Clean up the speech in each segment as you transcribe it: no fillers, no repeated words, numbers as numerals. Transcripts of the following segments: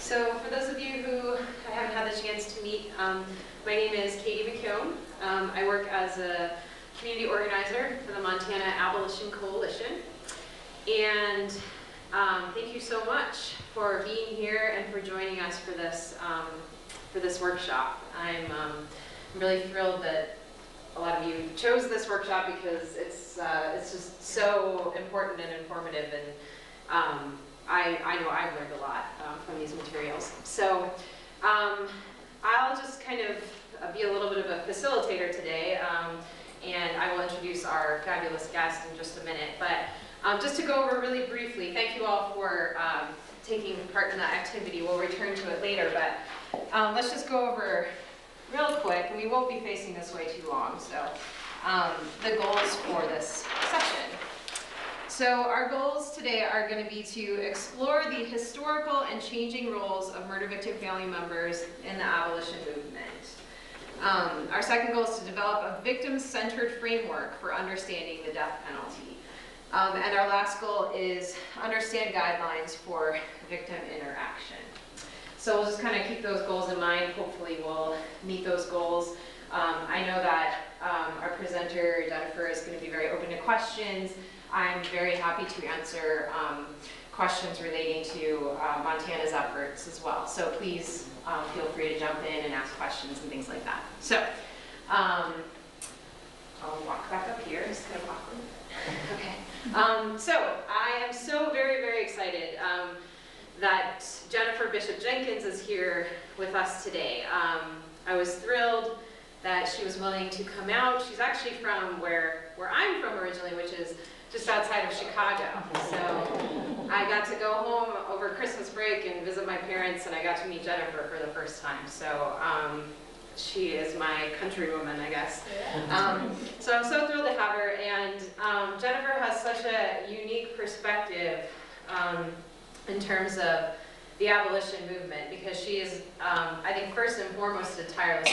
So for those of you who I haven't had the chance to meet, my name is Katie McKeown. I work as a community organizer for the Montana Abolition Coalition. And thank you so much for being here and for joining us for this workshop. I'm really thrilled that a lot of you chose this workshop because it's just so important and informative, and I know I've learned a lot from these materials. So I'll just kind of be a little bit of a facilitator today, and I will introduce our fabulous guest in just a minute. But just to go over really briefly, thank you all for taking part in that activity. We'll return to it later, but let's just go over real quick, and we won't be facing this way too long. So the goals for this session. So our goals today are going to be to explore the historical and changing roles of murder victim family members in the abolition movement. Our second goal is to develop a victim-centered framework for understanding the death penalty. And our last goal is understand guidelines for victim interaction. So we'll just kind of keep those goals in mind. Hopefully we'll meet those goals. I know that our presenter, Jennifer, is going to be very open to questions. I'm very happy to answer questions relating to Montana's efforts as well. So please feel free to jump in and ask questions and things like that. So I'll walk back up here. It's kind of awkward. Okay. So I am so very, very excited that Jennifer Bishop Jenkins is here with us today. I was thrilled that she was willing to come out. She's actually from where I'm from originally, which is just outside of Chicago. So I got to go home over Christmas break and visit my parents, and I got to meet Jennifer for the first time. So she is my countrywoman, I guess. So I'm so thrilled to have her, and Jennifer has such a unique perspective in terms of the abolition movement, because she is, I think, first and foremost, a tireless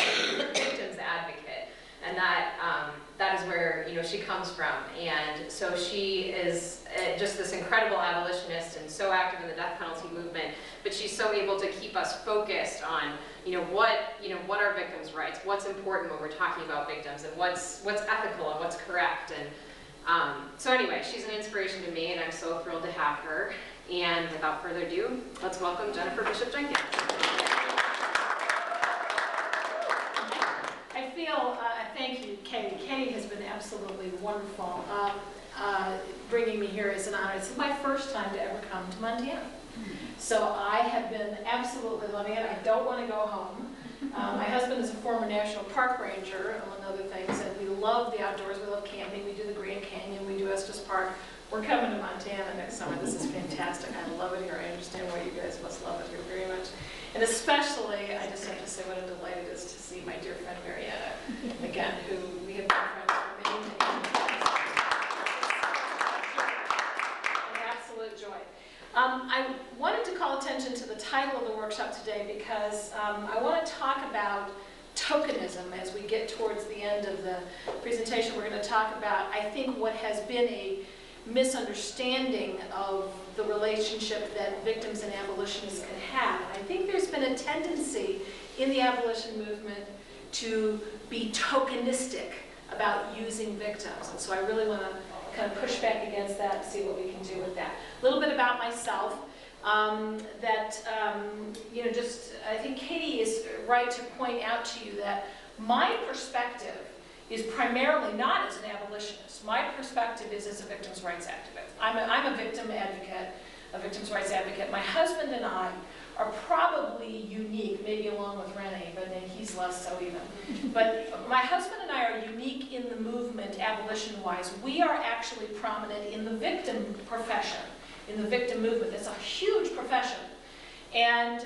victims advocate, and that is where she comes from. And so she is just this incredible abolitionist and so active in the death penalty movement. But she's so able to keep us focused on what are victims' rights, what's important when we're talking about victims, and what's ethical and what's correct. And so anyway, she's an inspiration to me, and I'm so thrilled to have her. And without further ado, let's welcome Jennifer Bishop Jenkins. I feel, thank you, Katie. Katie has been absolutely wonderful. Bringing me here is an honor. It's my first time to ever come to Montana. So I have been absolutely loving it. I don't want to go home. My husband is a former national park ranger, among other things, and we love the outdoors. We love camping. We do the Grand Canyon. We do Estes Park. We're coming to Montana next summer. This is fantastic. I love it here. I understand why you guys must love it here very much. And especially, I just have to say what a delight it is to see my dear friend Marietta again, who we have been friends for many, many years. An absolute joy. I wanted to call attention to the title of the workshop today because I want to talk about tokenism as we get towards the end of the presentation. We're going to talk about, I think, what has been a misunderstanding of the relationship that victims and abolitionists can have. And I think there's been a tendency in the abolition movement to be tokenistic about using victims. And so I really want to kind of push back against that and see what we can do with that. A little bit about myself. I think Katie is right to point out to you that my perspective is primarily not as an abolitionist. My perspective is as a victims' rights activist. I'm a victim advocate, a victims' rights advocate. My husband and I are probably unique, maybe along with Rennie, but then he's less so even. But my husband and I are unique in the movement, abolition-wise. We are actually prominent in the victim profession, in the victim movement. It's a huge profession, and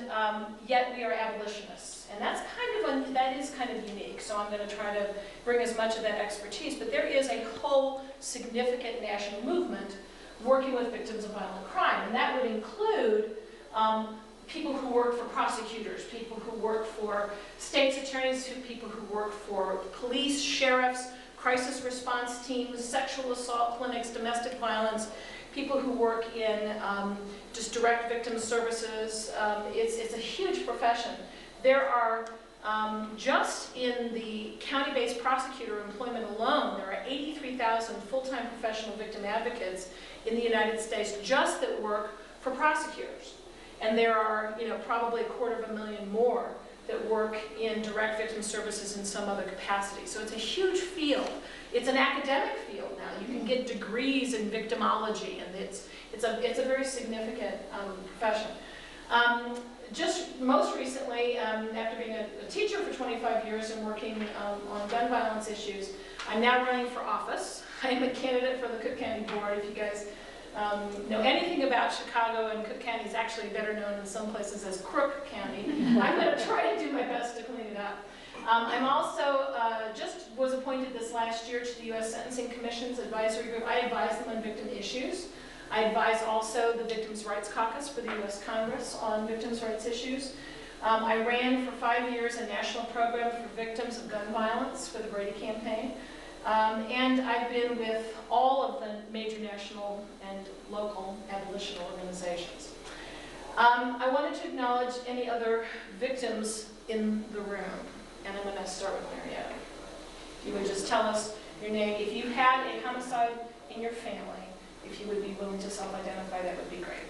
yet we are abolitionists. And that is kind of unique, so I'm going to try to bring as much of that expertise. But there is a whole significant national movement working with victims of violent crime, and that would include people who work for prosecutors, people who work for state's attorneys, people who work for police, sheriffs, crisis response teams, sexual assault clinics, domestic violence, people who work in just direct victim services. It's a huge profession. There are, just in the county-based prosecutor employment alone, there are 83,000 full-time professional victim advocates in the United States just that work for prosecutors. And there are, probably 250,000 more that work in direct victim services in some other capacity. So it's a huge field. It's an academic field now. You can get degrees in victimology, and it's a very significant profession. Just most recently, after being a teacher for 25 years and working on gun violence issues, I'm now running for office. I am a candidate for the Cook County Board. If you guys know anything about Chicago, and Cook County is actually better known in some places as Crook County, I'm going to try to do my best to clean it up. I'm also just was appointed this last year to the U.S. Sentencing Commission's advisory group. I advise them on victim issues. I advise also the Victims' Rights Caucus for the U.S. Congress on victims' rights issues. I ran for 5 years a national program for victims of gun violence for the Brady campaign. And I've been with all of the major national and local abolition organizations. I wanted to acknowledge any other victims in the room, and I'm going to start with Marietta. If you would just tell us your name. If you had a homicide in your family, if you would be willing to self-identify, that would be great.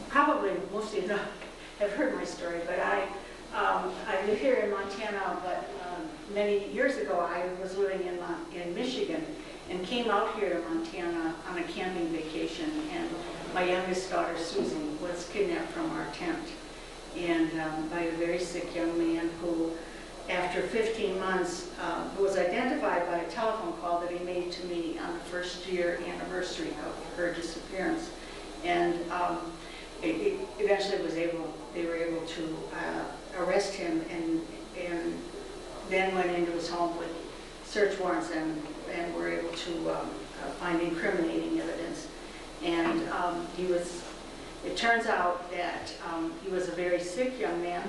Probably most of you have heard my story, but I live here in Montana, but many years ago I was living in Michigan and came out here to Montana on a camping vacation, and my youngest daughter, Susan, was kidnapped from our tent, and by a very sick young man who, after 15 months, was identified by a telephone call that he made to me on the first year anniversary of her disappearance. And eventually they were able to arrest him, and then went into his home with search warrants and were able to find incriminating evidence. And it turns out that he was a very sick young man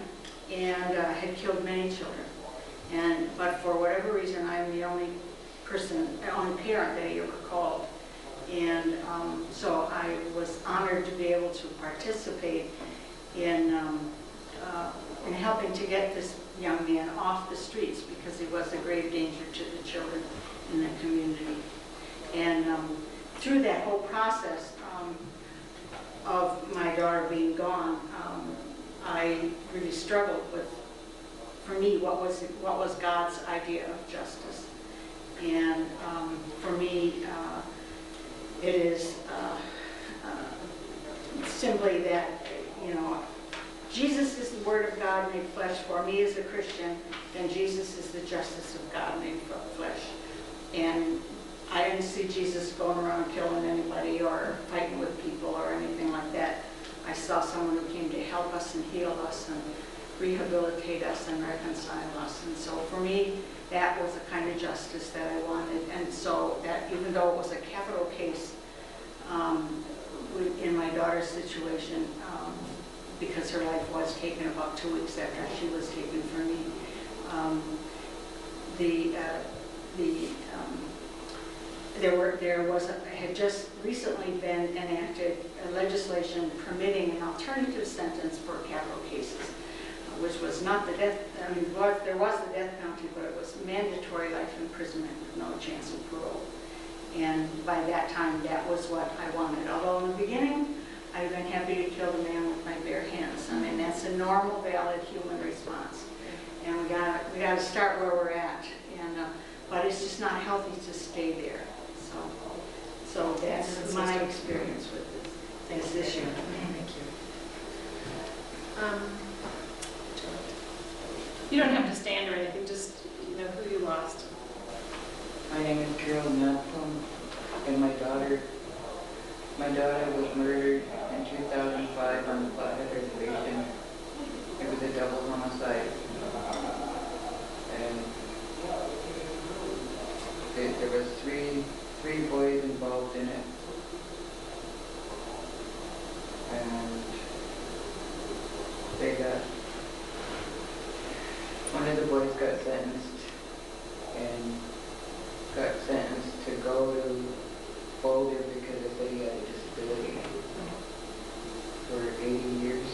and had killed many children. But for whatever reason, I'm the only parent that he ever called. And so I was honored to be able to participate in helping to get this young man off the streets, because he was a grave danger to the children in the community. And through that whole process of my daughter being gone, I really struggled with, for me, what was God's idea of justice. And for me, it is simply that, Jesus is the Word of God made flesh. For me as a Christian, then Jesus is the justice of God made flesh. And I didn't see Jesus going around killing anybody or fighting with people or anything like that. I saw someone who came to help us and heal us and rehabilitate us and reconcile us. And so for me, that was the kind of justice that I wanted. And so that, even though it was a capital case in my daughter's situation, because her life was taken about 2 weeks after she was taken from me, had just recently been enacted legislation permitting an alternative sentence for capital cases, which was not the death. I mean, there was the death penalty, but it was mandatory life imprisonment with no chance of parole. And by that time, that was what I wanted. Although in the beginning, I've been happy to kill the man with my bare hands. I mean, that's a normal, valid human response. And we got to start where we're at. And but it's just not healthy to stay there. So that's my experience with this issue. Thank you. You don't have to stand or anything, just who you lost. My name is Carol Malcolm, and my daughter was murdered in 2005 on the Flathead Reservation. It was a double homicide. And there was three boys involved in it. And one of the boys got sentenced to go to Boulder because they said he had a disability for 80 years.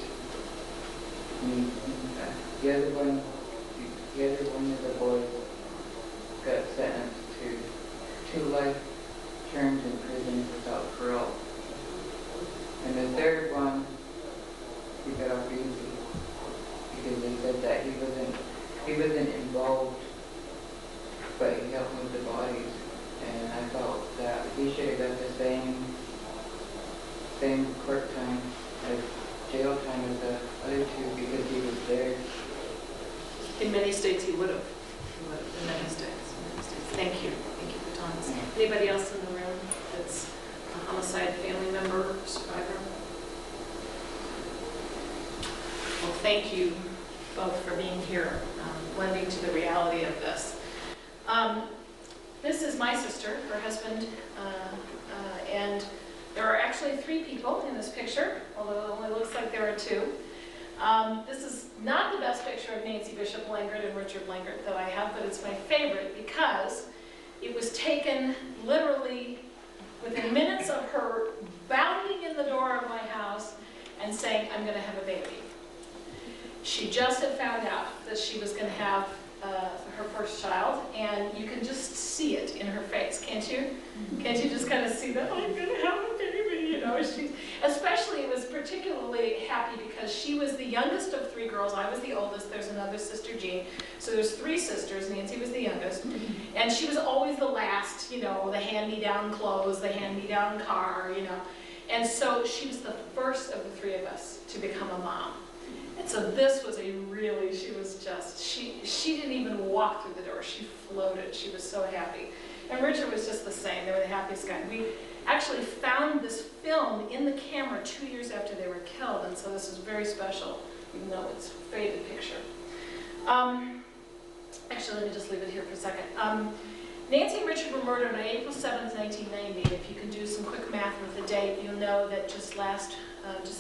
And the other one of the boys got sentenced to 2 life terms in prison without parole. And the third one, he got off easy because they said that he wasn't involved, but he helped with the bodies. And I felt that he should have got the same court time as jail time as the other 2 because he was there. In many states he would have. In many states. Thank you. Thank you for telling us. Anybody else in the room that's a homicide family member or survivor? Well, thank you both for being here, lending to the reality of this. This is my sister, her husband, and there are actually 3 people in this picture, although it only looks like there are 2. This is not the best picture of Nancy Bishop Langert and Richard Langert that I have, but it's my favorite because it was taken literally within minutes of her bounding in the door of my house and saying, "I'm going to have a baby." She just had found out that she was going to have her first child, and you can just see it in her face, can't you? Can't you just kind of see that, "I'm going to have a baby," especially it was particularly happy because she was the youngest of 3 girls. I was the oldest. There's another sister, Jean. So there's 3 sisters. Nancy was the youngest. And she was always the last, the hand-me-down clothes, the hand-me-down car, And so she was the first of the 3 of us to become a mom. And so this was she didn't even walk through the door. She floated. She was so happy. And Richard was just the same. They were the happiest guy. We actually found this film in the camera 2 years after they were killed, and so this is very special, even though it's a faded picture. Actually, let me just leave it here for a second. Nancy and Richard were murdered on April 7th, 1990. If you can do some quick math with the date, you'll know that just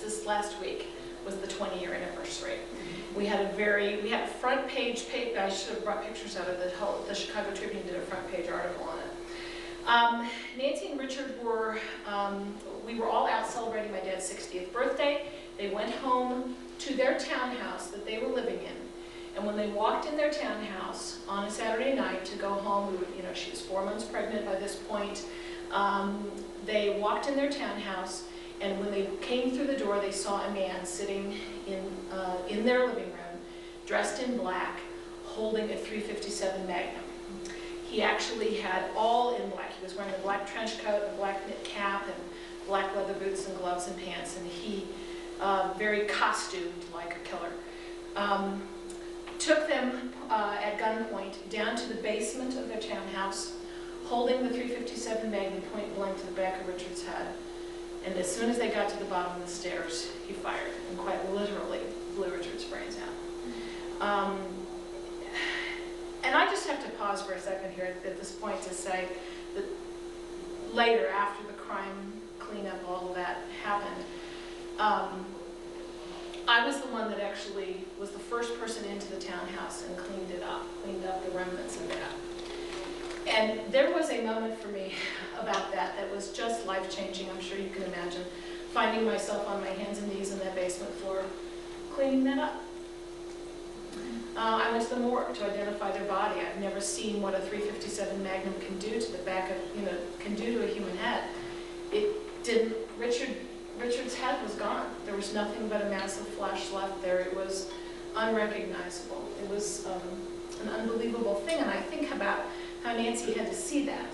this last week was the 20-year anniversary. We had a front page, I should have brought pictures out of the Chicago Tribune did a front page article on it. Nancy and Richard we were all out celebrating my dad's 60th birthday. They went home to their townhouse that they were living in. And when they walked in their townhouse on a Saturday night to go home, she was 4 months pregnant by this point. They walked in their townhouse, and when they came through the door, they saw a man sitting in their living room, dressed in black, holding a .357 Magnum. He actually had all in black. He was wearing a black trench coat, a black knit cap, and black leather boots and gloves and pants, and he, very costumed like a killer, took them at gunpoint down to the basement of their townhouse, holding the .357 Magnum point blank to the back of Richard's head. And as soon as they got to the bottom of the stairs, he fired and quite literally blew Richard's brains out. And I just have to pause for a second here at this point to say that later, after the crime cleanup, all of that happened, I was the one that actually was the first person into the townhouse and cleaned up the remnants of that. And there was a moment for me about that was just life-changing, I'm sure you can imagine, finding myself on my hands and knees in that basement floor, cleaning that up. I went to the morgue to identify their body. I've never seen what a .357 Magnum can do to the back of, can do to a human head. It didn't, Richard's head was gone. There was nothing but a massive flesh left there. It was unrecognizable. It was an unbelievable thing, and I think about how Nancy had to see that,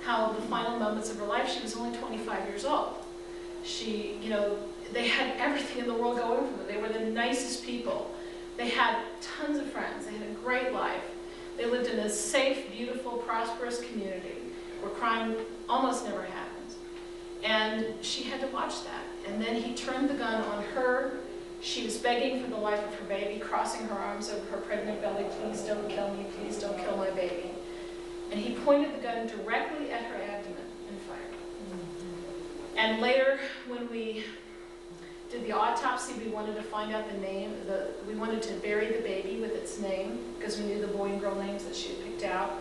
how the final moments of her life, she was only 25 years old. She, they had everything in the world going for them. They were the nicest people. They had tons of friends. They had a great life. They lived in a safe, beautiful, prosperous community where crime almost never happens. And she had to watch that. And then he turned the gun on her. She was begging for the life of her baby, crossing her arms over her pregnant belly, please don't kill me, please don't kill my baby. And he pointed the gun directly at her abdomen and fired. And later, when we did the autopsy, we wanted to find out the name. We wanted to bury the baby with its name because we knew the boy and girl names that she had picked out.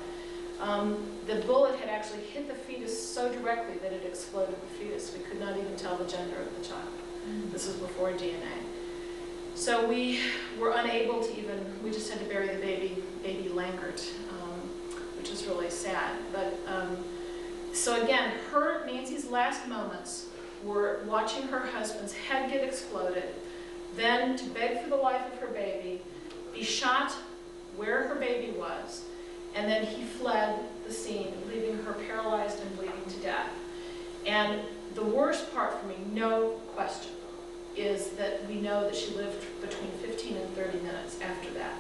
The bullet had actually hit the fetus so directly that it exploded the fetus. We could not even tell the gender of the child. This was before DNA. So we were unable to even, we just had to bury the baby Langert, which was really sad. But so again, Nancy's last moments were watching her husband's head get exploded, then to beg for the life of her baby, be shot where her baby was, and then he fled the scene, leaving her paralyzed and bleeding to death. And the worst part for me, no question, is that we know that she lived between 15 and 30 minutes after that.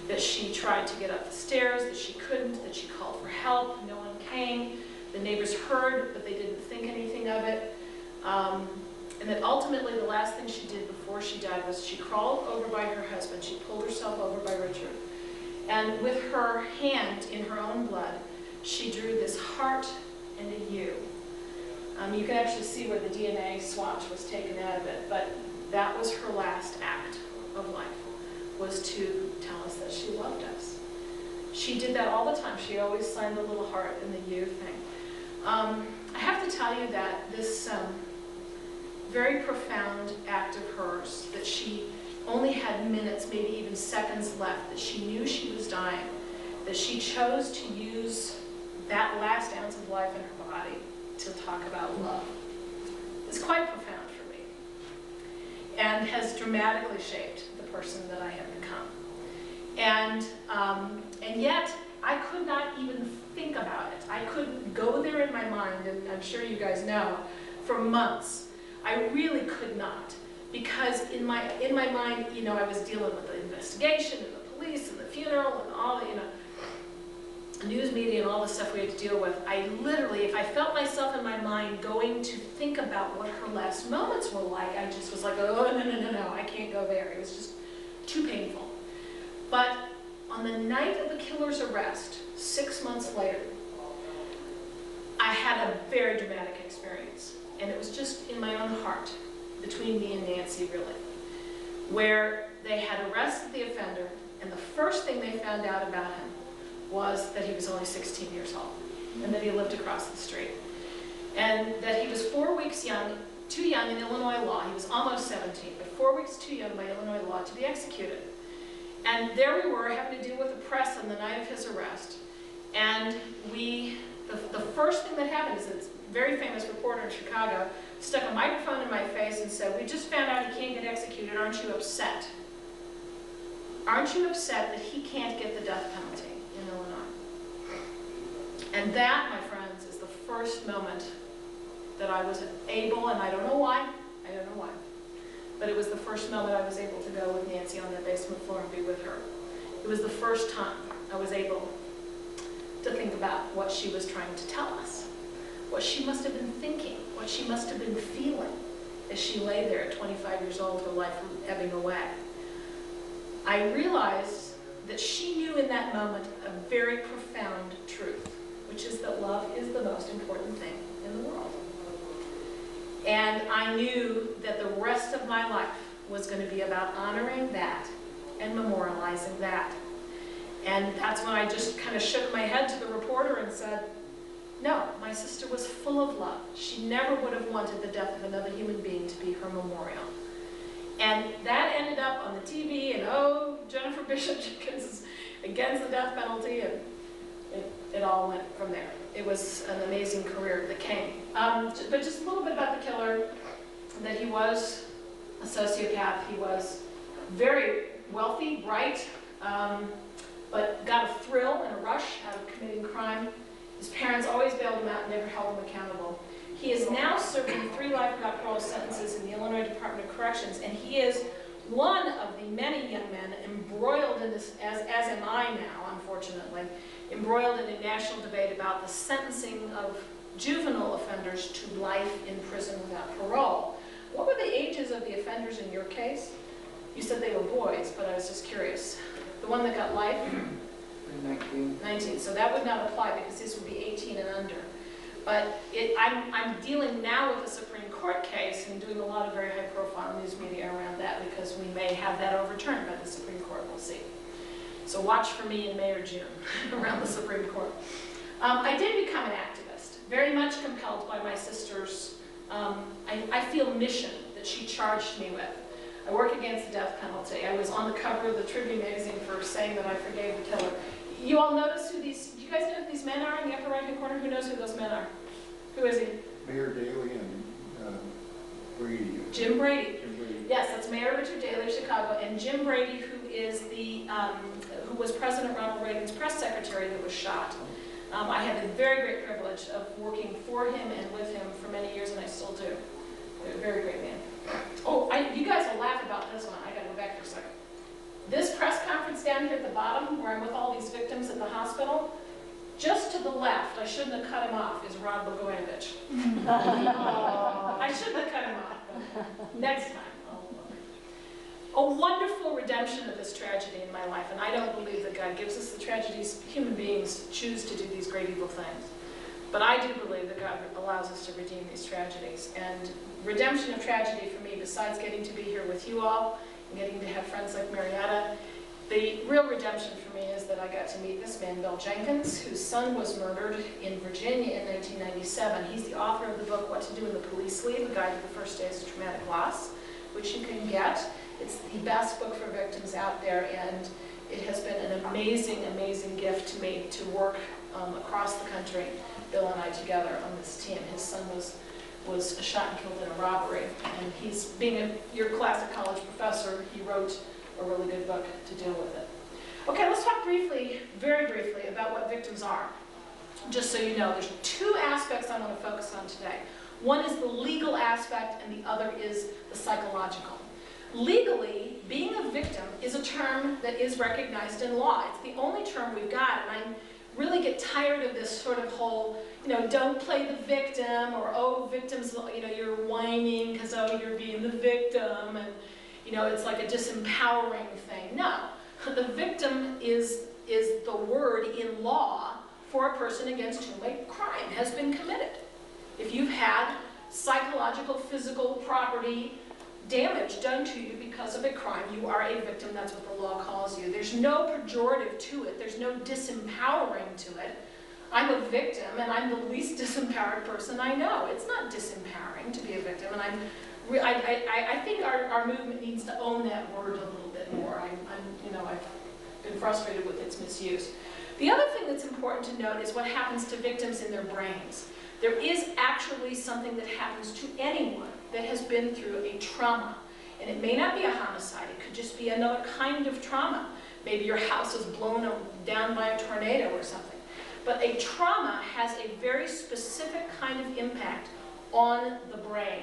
That she tried to get up the stairs, that she couldn't, that she called for help, no one came. The neighbors heard, but they didn't think anything of it. And that ultimately the last thing she did before she died was she crawled over by her husband. She pulled herself over by Richard. And with her hand in her own blood, she drew this heart and a U. You can actually see where the DNA swatch was taken out of it, but that was her last act of life, was to tell us that she loved us. She did that all the time. She always signed the little heart and the U thing. I have to tell you that this very profound act of hers, that she only had minutes, maybe even seconds left, that she knew she was dying, that she chose to use that last ounce of life in her body to talk about love, is quite profound for me, and has dramatically shaped the person that I have become. And yet, I could not even think about it. I couldn't go there in my mind, and I'm sure you guys know, for months. I really could not, because in my mind, you know, I was dealing with the investigation and the police and the funeral and all the, you know, news media and all the stuff we had to deal with. I literally, if I felt myself in my mind going to think about what her last moments were like, I just was like, oh, no, I can't go there. It was just too painful. But on the night of the killer's arrest, 6 months later, I had a very dramatic experience. And it was just in my own heart, between me and Nancy, really, where they had arrested the offender, and the first thing they found out about him was that he was only 16 years old, and that he lived across the street. And that he was 4 weeks young, too young in Illinois law. He was almost 17, but 4 weeks too young by Illinois law to be executed. And there we were, having to deal with the press on the night of his arrest. And the first thing that happened is this very famous reporter in Chicago stuck a microphone in my face and said, we just found out he can't get executed, aren't you upset? Aren't you upset that he can't get the death penalty in Illinois? And that, my friends, is the first moment that I was able, and I don't know why, but it was the first moment I was able to go with Nancy on the basement floor and be with her. It was the first time I was able to think about what she was trying to tell us, what she must have been thinking, what she must have been feeling as she lay there at 25 years old, her life ebbing away. I realized that she knew in that moment a very profound truth, which is that love is the most important thing in the world. And I knew that the rest of my life was going to be about honoring that and memorializing that. And that's when I just kind of shook my head to the reporter and said, no, my sister was full of love. She never would have wanted the death of another human being to be her memorial. And that ended up on the TV, and oh, Jennifer Bishop Jenkins is against the death penalty, and it all went from there. It was an amazing career that came. But just a little bit about the killer, that he was a sociopath. He was very wealthy, bright, but got a thrill and a rush out of committing crime. His parents always bailed him out and never held him accountable. He is now serving 3 life without parole sentences in the Illinois Department of Corrections, and he is one of the many young men embroiled in this, as am I now, unfortunately, embroiled in a national debate about the sentencing of juvenile offenders to life in prison without parole. What were the ages of the offenders in your case? You said they were boys, but I was just curious. The one that got life? 19. 19. So that would not apply because this would be 18 and under. But I'm dealing now with a Supreme Court case and doing a lot of very high-profile news media around that because we may have that overturned by the Supreme Court. We'll see. So watch for me in May or June around the Supreme Court. I did become an activist, very much compelled by my sister's, I feel, mission that she charged me with. I work against the death penalty. I was on the cover of the Tribune magazine for saying that I forgave the killer. You all notice who these, do you guys know who these men are in the upper right-hand corner? Who knows who those men are? Who is he? Mayor Daley and Brady. Jim Brady. Jim Brady. Yes, that's Mayor Richard Daley of Chicago, and Jim Brady, who is the, who was President Ronald Reagan's press secretary that was shot. I had the very great privilege of working for him and with him for many years, and I still do. A very great man. Oh, you guys will laugh about this one. I gotta go back for a second. This press conference down here at the bottom, where I'm with all these victims at the hospital, just to the left, I shouldn't have cut him off, is Rod Blagojevich. I shouldn't have cut him off. Next time. A wonderful redemption of this tragedy in my life, and I don't believe that God gives us the tragedies. Human beings choose to do these great evil things. But I do believe that God allows us to redeem these tragedies. And redemption of tragedy for me, besides getting to be here with you all and getting to have friends like Marietta, the real redemption for me is that I got to meet this man, Bill Jenkins, whose son was murdered in Virginia in 1997. He's the author of the book, What to Do in the Police Leave, A Guide to the First Days of Traumatic Loss, which you can get. It's the best book for victims out there, and it has been an amazing, amazing gift to me to work across the country, Bill and I together on this team. His son was shot and killed in a robbery, and he's, being your classic college professor, he wrote a really good book to deal with it. Okay, let's talk briefly, very briefly, about what victims are. Just so you know, there's 2 aspects I want to focus on today. One is the legal aspect, and the other is the psychological. Legally, being a victim is a term that is recognized in law. It's the only term we've got, and I really get tired of this sort of whole, don't play the victim, or, oh, victims, you're whining because, oh, you're being the victim, and, it's like a disempowering thing. No, the victim is the word in law for a person against whom a crime has been committed. If you've had psychological, physical, property damage done to you because of a crime, you are a victim. That's what the law calls you. There's no pejorative to it. There's no disempowering to it. I'm a victim, and I'm the least disempowered person I know. It's not disempowering to be a victim, and I think our movement needs to own that word a little bit more. I've been frustrated with its misuse. The other thing that's important to note is what happens to victims in their brains. There is actually something that happens to anyone that has been through a trauma. And it may not be a homicide. It could just be another kind of trauma. Maybe your house is blown down by a tornado or something. But a trauma has a very specific kind of impact on the brain.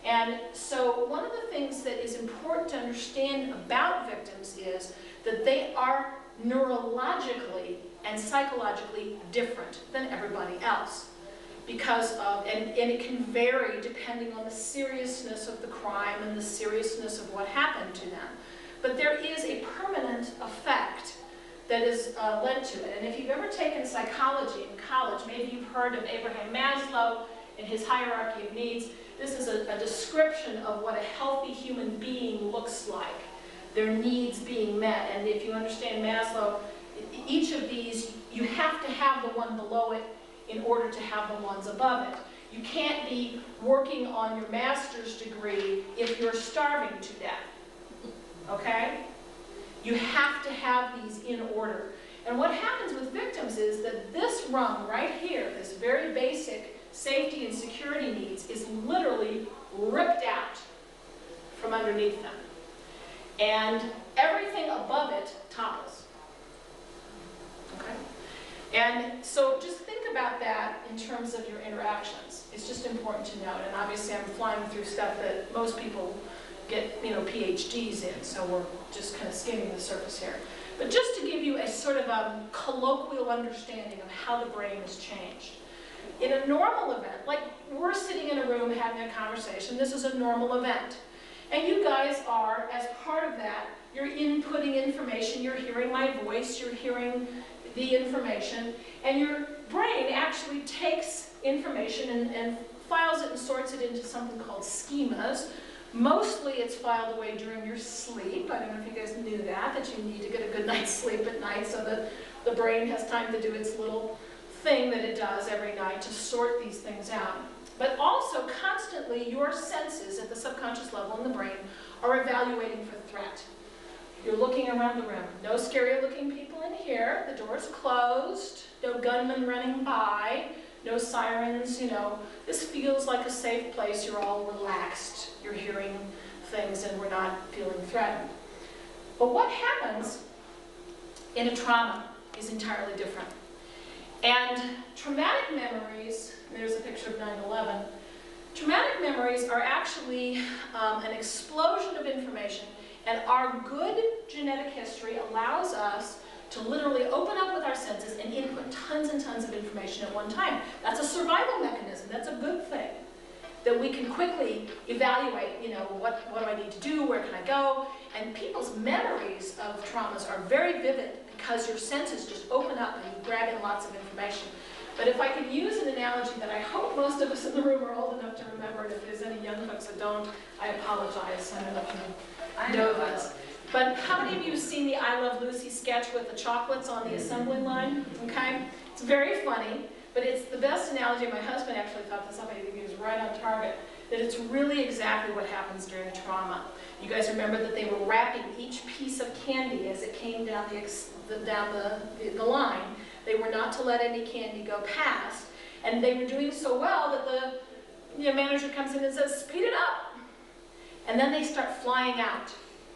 And so one of the things that is important to understand about victims is that they are neurologically and psychologically different than everybody else. Because of, and it can vary depending on the seriousness of the crime and the seriousness of what happened to them. But there is a permanent effect that is led to it. And if you've ever taken psychology in college, maybe you've heard of Abraham Maslow and his hierarchy of needs. This is a description of what a healthy human being looks like, their needs being met. And if you understand Maslow, each of these, you have to have the one below it in order to have the ones above it. You can't be working on your master's degree if you're starving to death, okay? You have to have these in order. And what happens with victims is that this rung right here, this very basic safety and security needs, is literally ripped out from underneath them. And everything above it topples, okay? And so just think about that in terms of your interactions. It's just important to note. And obviously I'm flying through stuff that most people get, PhDs in, so we're just kind of skimming the surface here. But just to give you a sort of a colloquial understanding of how the brain has changed. In a normal event, like we're sitting in a room having a conversation, this is a normal event. And you guys are, as part of that, you're inputting information, you're hearing my voice, you're hearing the information, and your brain actually takes information and files it and sorts it into something called schemas. Mostly it's filed away during your sleep. I don't know if you guys knew that you need to get a good night's sleep at night so that the brain has time to do its little thing that it does every night to sort these things out. But also constantly your senses at the subconscious level in the brain are evaluating for threat. You're looking around the room. No scary looking people in here. The door's closed. No gunmen running by. No sirens, This feels like a safe place. You're all relaxed. You're hearing things and we're not feeling threatened. But what happens in a trauma is entirely different. And traumatic memories, there's a picture of 9/11, traumatic memories are actually an explosion of information, and our good genetic history allows us to literally open up with our senses and input tons and tons of information at one time. That's a survival mechanism. That's a good thing. That we can quickly evaluate, what do I need to do, where can I go? And people's memories of traumas are very vivid because your senses just open up and you grab in lots of information. But if I can use an analogy that I hope most of us in the room are old enough to remember, and if there's any young folks that don't, I apologize. I don't know if you know this. But how many of you have seen the I Love Lucy sketch with the chocolates on the assembly line? Okay? It's very funny, but it's the best analogy. My husband actually thought this up. I think he was right on target. That it's really exactly what happens during trauma. You guys remember that they were wrapping each piece of candy as it came down the line. They were not to let any candy go past. And they were doing so well that the manager comes in and says, "Speed it up." And then they start flying out.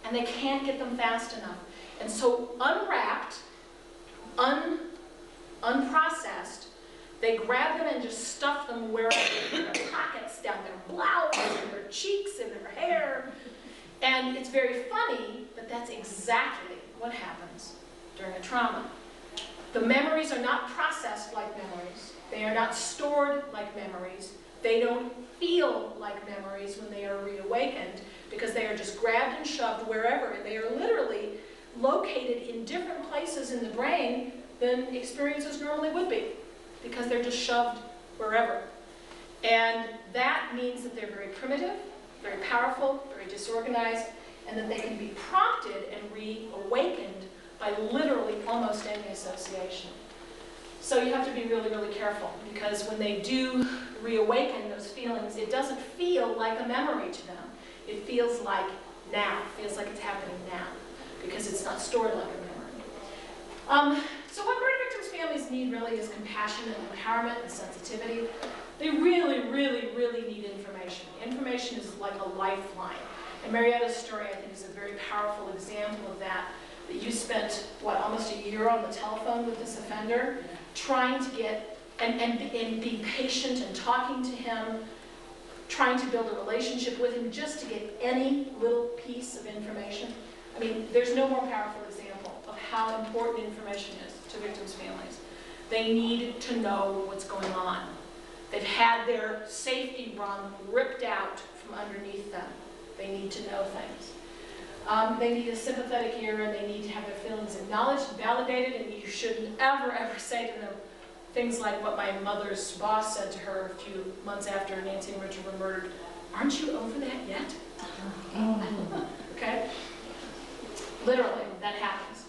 And they can't get them fast enough. And so unwrapped, unprocessed, they grab them and just stuff them wherever, in their pockets, down their blouse, in their cheeks, in their hair. And it's very funny, but that's exactly what happens during a trauma. The memories are not processed like memories. They are not stored like memories. They don't feel like memories when they are reawakened because they are just grabbed and shoved wherever. And they are literally located in different places in the brain than experiences normally would be because they're just shoved wherever. And that means that they're very primitive, very powerful, very disorganized, and that they can be prompted and reawakened by literally almost any association. So you have to be really, really careful because when they do reawaken those feelings, it doesn't feel like a memory to them. It feels like now. It feels like it's happening now because it's not stored like a memory. So what murder victims' families need really is compassion and empowerment and sensitivity. They really, really, really need information. Information is like a lifeline. And Marietta's story, I think, is a very powerful example of that. That you spent, almost a year on the telephone with this offender, trying to get, and being patient and talking to him, trying to build a relationship with him just to get any little piece of information. I mean, there's no more powerful example of how important information is to victims' families. They need to know what's going on. They've had their safety rung ripped out from underneath them. They need to know things. They need a sympathetic ear, and they need to have their feelings acknowledged and validated, and you shouldn't ever, ever say to them things like what my mother's boss said to her a few months after Nancy and Richard were murdered. "Aren't you over that yet?" Okay? Literally, that happens.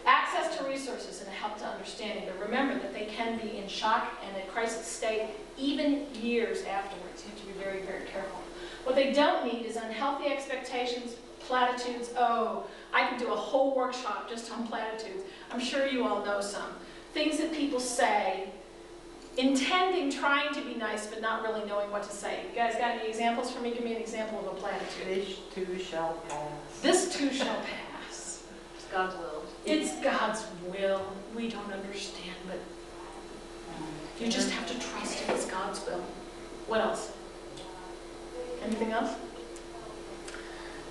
Access to resources and a help to understanding, but remember that they can be in shock and a crisis state even years afterwards. You have to be very, very careful. What they don't need is unhealthy expectations, platitudes. Oh, I could do a whole workshop just on platitudes. I'm sure you all know some. Things that people say, trying to be nice, but not really knowing what to say. You guys got any examples for me? Give me an example of a platitude. This too shall pass. This too shall pass. It's God's will. It's God's will. We don't understand, but You just have to trust it's God's will. What else? Anything else?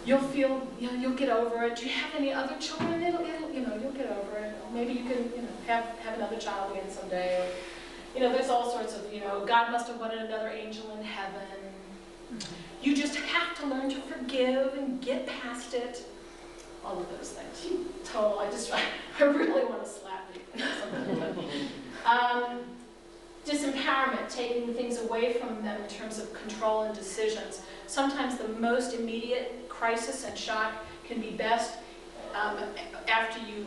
You'll feel, you'll get over it. Do you have any other children? You'll get over it. Maybe you can, have another child again someday. There's all sorts of, God must have wanted another angel in heaven. You just have to learn to forgive and get past it. All of those things. Total, I really want to slap you. Disempowerment, taking things away from them in terms of control and decisions. Sometimes the most immediate crisis and shock can be best after you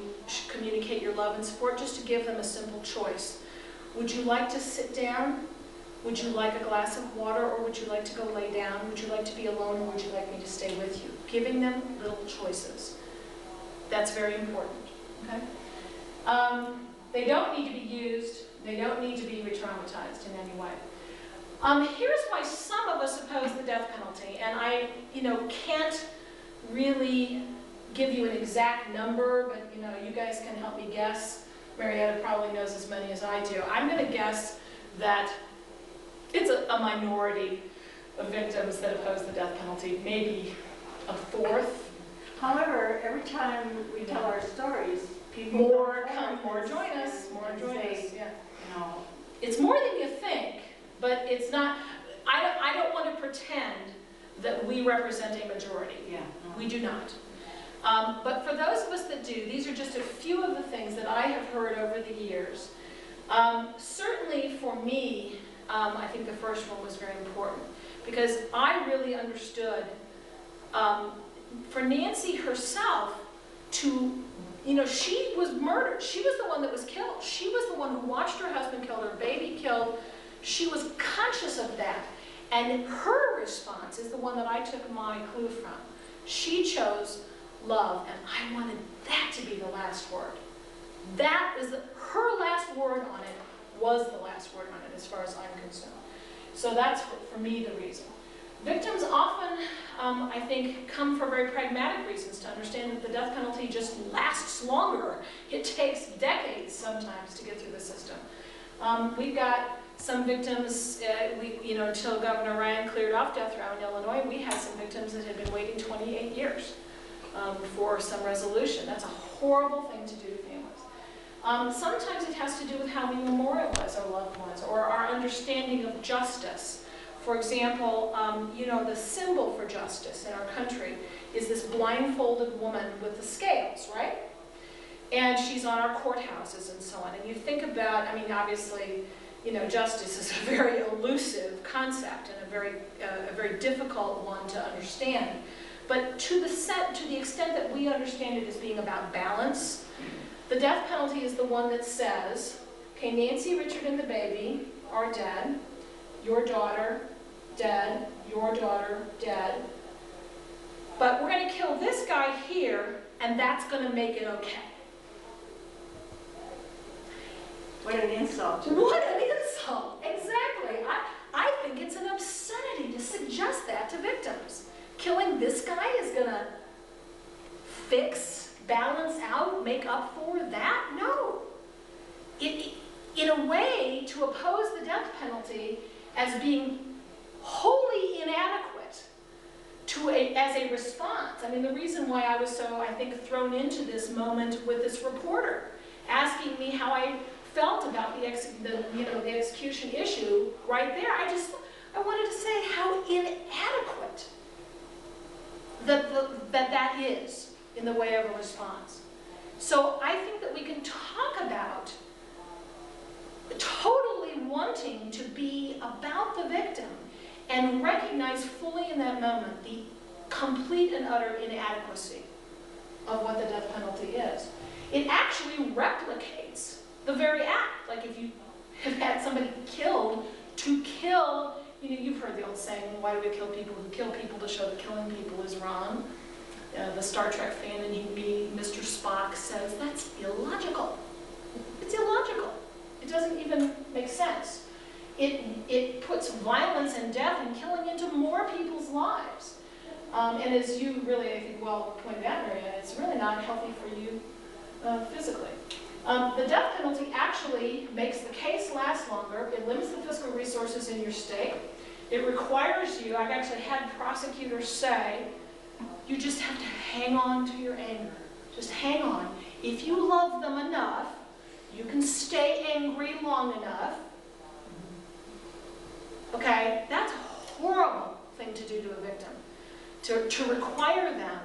communicate your love and support, just to give them a simple choice. Would you like to sit down? Would you like a glass of water, or would you like to go lay down? Would you like to be alone, or would you like me to stay with you? Giving them little choices. That's very important. Okay? They don't need to be used. They don't need to be re-traumatized in any way. Here's why some of us oppose the death penalty, and I, can't really give you an exact number, but you guys can help me guess. Marietta probably knows as many as I do. I'm going to guess that it's a minority of victims that oppose the death penalty, maybe a fourth. However, every time we tell our stories, people more join us, yeah. It's more than you think, but it's not, I don't want to pretend that we represent a majority. Yeah. We do not. But for those of us that do, these are just a few of the things that I have heard over the years. Certainly for me, I think the first one was very important, because I really understood, for Nancy herself to, she was murdered. She was the one that was killed. She was the one who watched her husband killed, her baby killed. She was conscious of that. And her response is the one that I took my clue from. She chose love, and I wanted that to be the last word. That is her last word on it was the last word on it, as far as I'm concerned. So that's, for me, the reason. Victims often, I think, come for very pragmatic reasons, to understand that the death penalty just lasts longer. It takes decades sometimes to get through the system. We've got some victims, until Governor Ryan cleared off death row in Illinois, we had some victims that had been waiting 28 years for some resolution. That's a horrible thing to do to families. Sometimes it has to do with how we memorialize our loved ones, or our understanding of justice. For example, the symbol for justice in our country is this blindfolded woman with the scales, right? And she's on our courthouses and so on. And you think about, obviously, justice is a very elusive concept and a very difficult one to understand. But to the extent that we understand it as being about balance, the death penalty is the one that says, okay, Nancy, Richard, and the baby are dead. Your daughter, dead. Your daughter, dead. But we're going to kill this guy here, and that's going to make it okay. What an insult. What an insult. Exactly. I think it's an obscenity to suggest that to victims. Killing this guy is going to fix, balance out, make up for that? No. In a way, to oppose the death penalty as being wholly inadequate as a response. The reason why I was so, I think, thrown into this moment with this reporter asking me how I felt about the execution issue right there, I wanted to say how inadequate that is in the way of a response. So I think that we can talk about totally wanting to be about the victim and recognize fully in that moment the complete and utter inadequacy of what the death penalty is. It actually replicates the very act. Like if you have had somebody killed, to kill, you've heard the old saying, why do we kill people? We kill people to show that killing people is wrong. The Star Trek fan in me, Mr. Spock, says that's illogical. It's illogical. It doesn't even make sense. It puts violence and death and killing into more people's lives. And as you really, I think, well pointed out, Marianne, it's really not healthy for you physically. The death penalty actually makes the case last longer. It limits the fiscal resources in your state. It requires you, I've actually had prosecutors say, you just have to hang on to your anger. Just hang on. If you love them enough, you can stay angry long enough. Okay, that's a horrible thing to do to a victim. To require them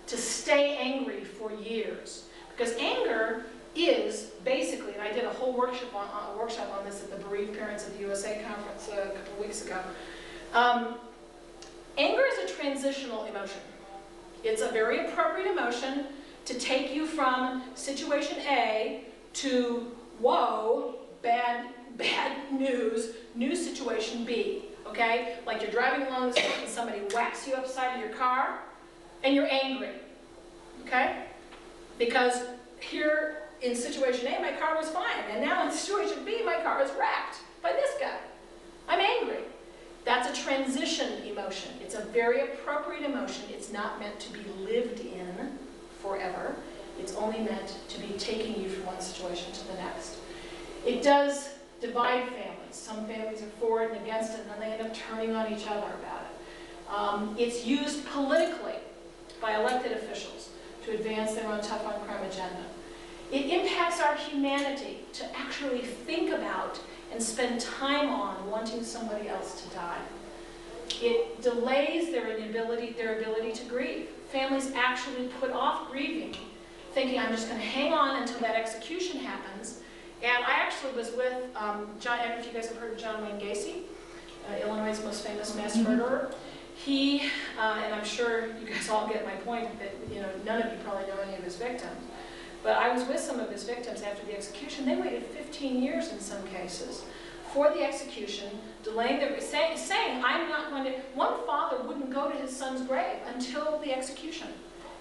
to stay angry for years. Because anger is basically, and I did a whole workshop on this at the Bereaved Parents at the USA conference a couple of weeks ago. Anger is a transitional emotion. It's a very appropriate emotion to take you from situation A to, whoa, bad news, new situation B, okay? Like you're driving along the street and somebody whacks you upside of your car and you're angry, okay? Because here in situation A, my car was fine, and now in situation B, my car is wrecked by this guy. I'm angry. That's a transition emotion. It's a very appropriate emotion. It's not meant to be lived in forever. It's only meant to be taking you from one situation to the next. It does divide families. Some families are for it and against it, and then they end up turning on each other about it. It's used politically by elected officials to advance their own tough on crime agenda. It impacts our humanity to actually think about and spend time on wanting somebody else to die. It delays their ability to grieve. Families actually put off grieving, thinking I'm just going to hang on until that execution happens. And I actually was with John, I don't know if you guys have heard of John Wayne Gacy, Illinois' most famous mass murderer. He, and I'm sure you guys all get my point that none of you probably know any of his victims. But I was with some of his victims after the execution. They waited 15 years in some cases for the execution, delaying their, saying, I'm not going to, one father wouldn't go to his son's grave until the execution.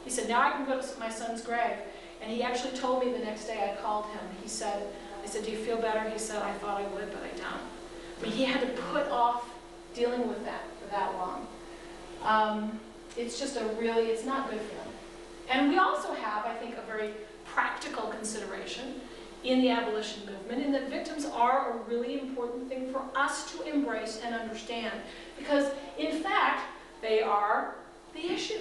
He said, now I can go to my son's grave. And he actually told me the next day, I called him, I said, do you feel better? He said, I thought I would, but I don't. I mean, he had to put off dealing with that for that long. It's just it's not good for them. And we also have, I think, a very practical consideration in the abolition movement, in that victims are a really important thing for us to embrace and understand. Because, in fact, they are the issue.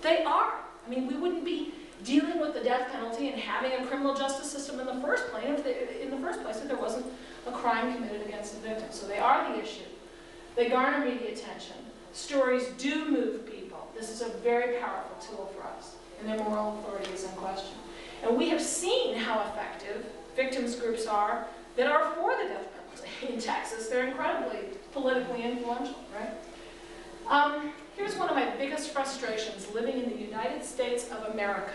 They are. I mean, we wouldn't be dealing with the death penalty and having a criminal justice system in the first place if there wasn't a crime committed against the victim. So they are the issue. They garner media attention. Stories do move people. This is a very powerful tool for us, and their moral authority is unquestioned. And we have seen how effective victims groups are that are for the death penalty. In Texas, they're incredibly politically influential, right? Here's one of my biggest frustrations living in the United States of America.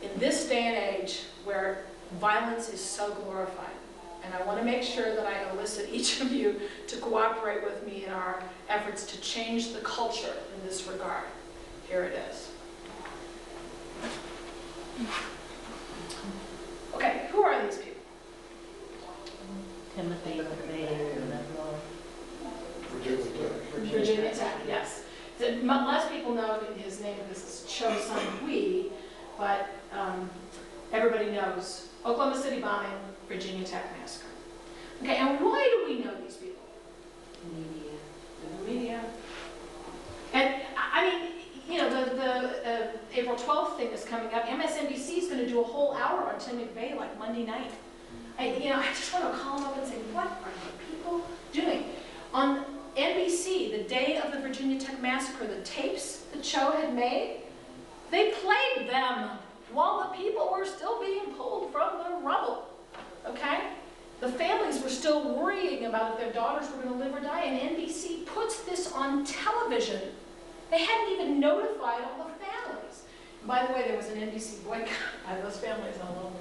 In this day and age where violence is so glorified, and I want to make sure that I elicit each of you to cooperate with me in our efforts to change the culture in this regard. Here it is. Okay, who are these people? Timothy Virginia Tech, yes. Less people know his name because it's Cho Sun Hui, but everybody knows Oklahoma City bombing, Virginia Tech massacre. Okay, and why do we know these people? Media. And I mean, the April 12th thing is coming up. MSNBC is going to do a whole hour on Tim McVeigh like Monday night. I just want to call them up and say, what are the people doing? On NBC, the day of the Virginia Tech massacre, the tapes that Cho had made, they played them while the people were still being pulled from the rubble, okay? The families were still worrying about if their daughters were going to live or die, and NBC puts this on television. They hadn't even notified all the families. By the way, there was an NBC boycott by those families all over.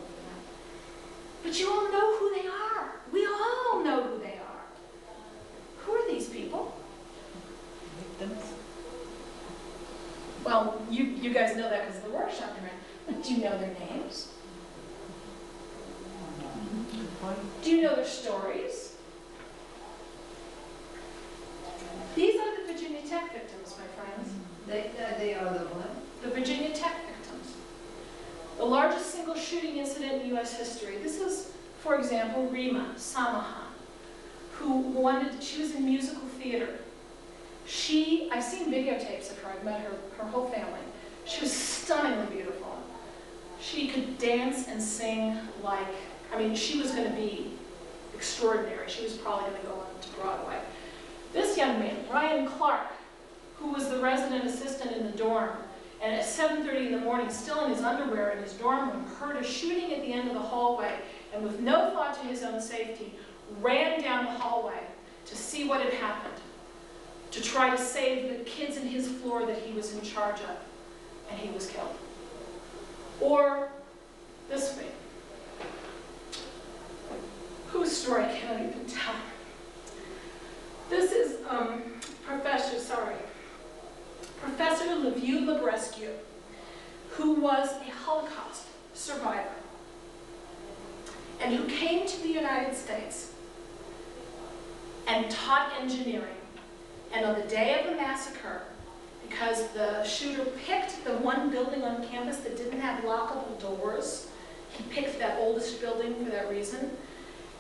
But you all know who they are. We all know who they are. Who are these people? victims. Well, you guys know that because of the workshop you're in. But do you know their names? Do you know their stories? These are the Virginia Tech victims, my friends. They are the what? The Virginia Tech victims. The largest single single shooting incident in U.S. history. This is, for example, Rima Samahan, she was in musical theater. I've seen videotapes of her, I've met her whole family. She was stunningly beautiful. She could dance and sing she was going to be extraordinary. She was probably going to go on to Broadway. This young man, Ryan Clark, who was the resident assistant in the dorm, and at 7:30 in the morning, still in his underwear in his dorm room, heard a shooting at the end of the hallway, and with no thought to his own safety, ran down the hallway to see what had happened, to try to save the kids in his floor that he was in charge of, and he was killed. Or this man, whose story I can't even tell. This is Professor Liviu Librescu, who was a Holocaust survivor and who came to the United States and taught engineering. And on the day of the massacre, because the shooter picked the one building on campus that didn't have lockable doors, he picked that oldest building for that reason,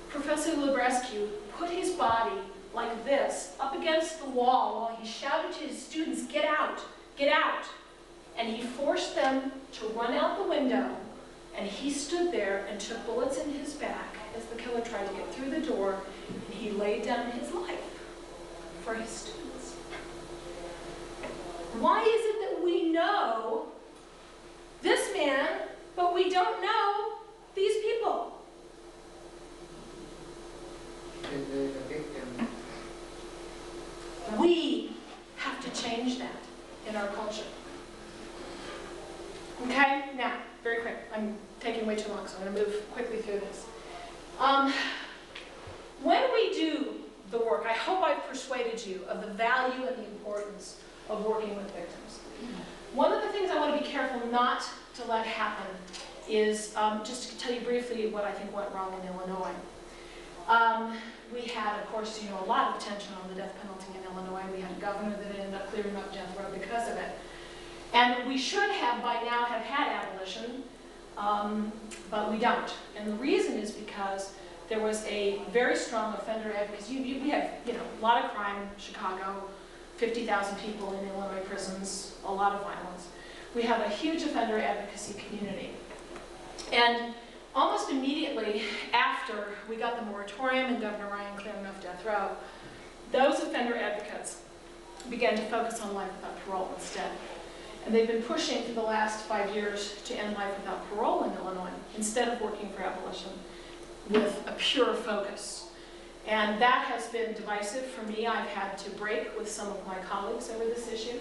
Professor Librescu put his body like this, up against the wall, while he shouted to his students, "Get out, get out!" And he forced them to run out the window, and he stood there and took bullets in his back as the killer tried to get through the door, and he laid down his life for his students. Why is it that we know this man, but we don't know these people? Because they're the victim. We have to change that in our culture. Okay, now, very quick. I'm taking way too long, so I'm going to move quickly through this. When we do the work, I hope I've persuaded you of the value and the importance of working with victims. One of the things I want to be careful not to let happen is, just to tell you briefly what I think went wrong in Illinois. We had, of course, a lot of attention on the death penalty in Illinois. We had a governor that ended up clearing up death row because of it. And we should have, by now, have had abolition, but we don't. And the reason is because there was a very strong offender advocacy. We have, a lot of crime in Chicago, 50,000 people in Illinois prisons, a lot of violence. We have a huge offender advocacy community. And almost immediately after we got the moratorium and Governor Ryan clearing off death row, those offender advocates began to focus on life without parole instead. And they've been pushing for the last 5 years to end life without parole in Illinois, instead of working for abolition with a pure focus. And that has been divisive for me. I've had to break with some of my colleagues over this issue.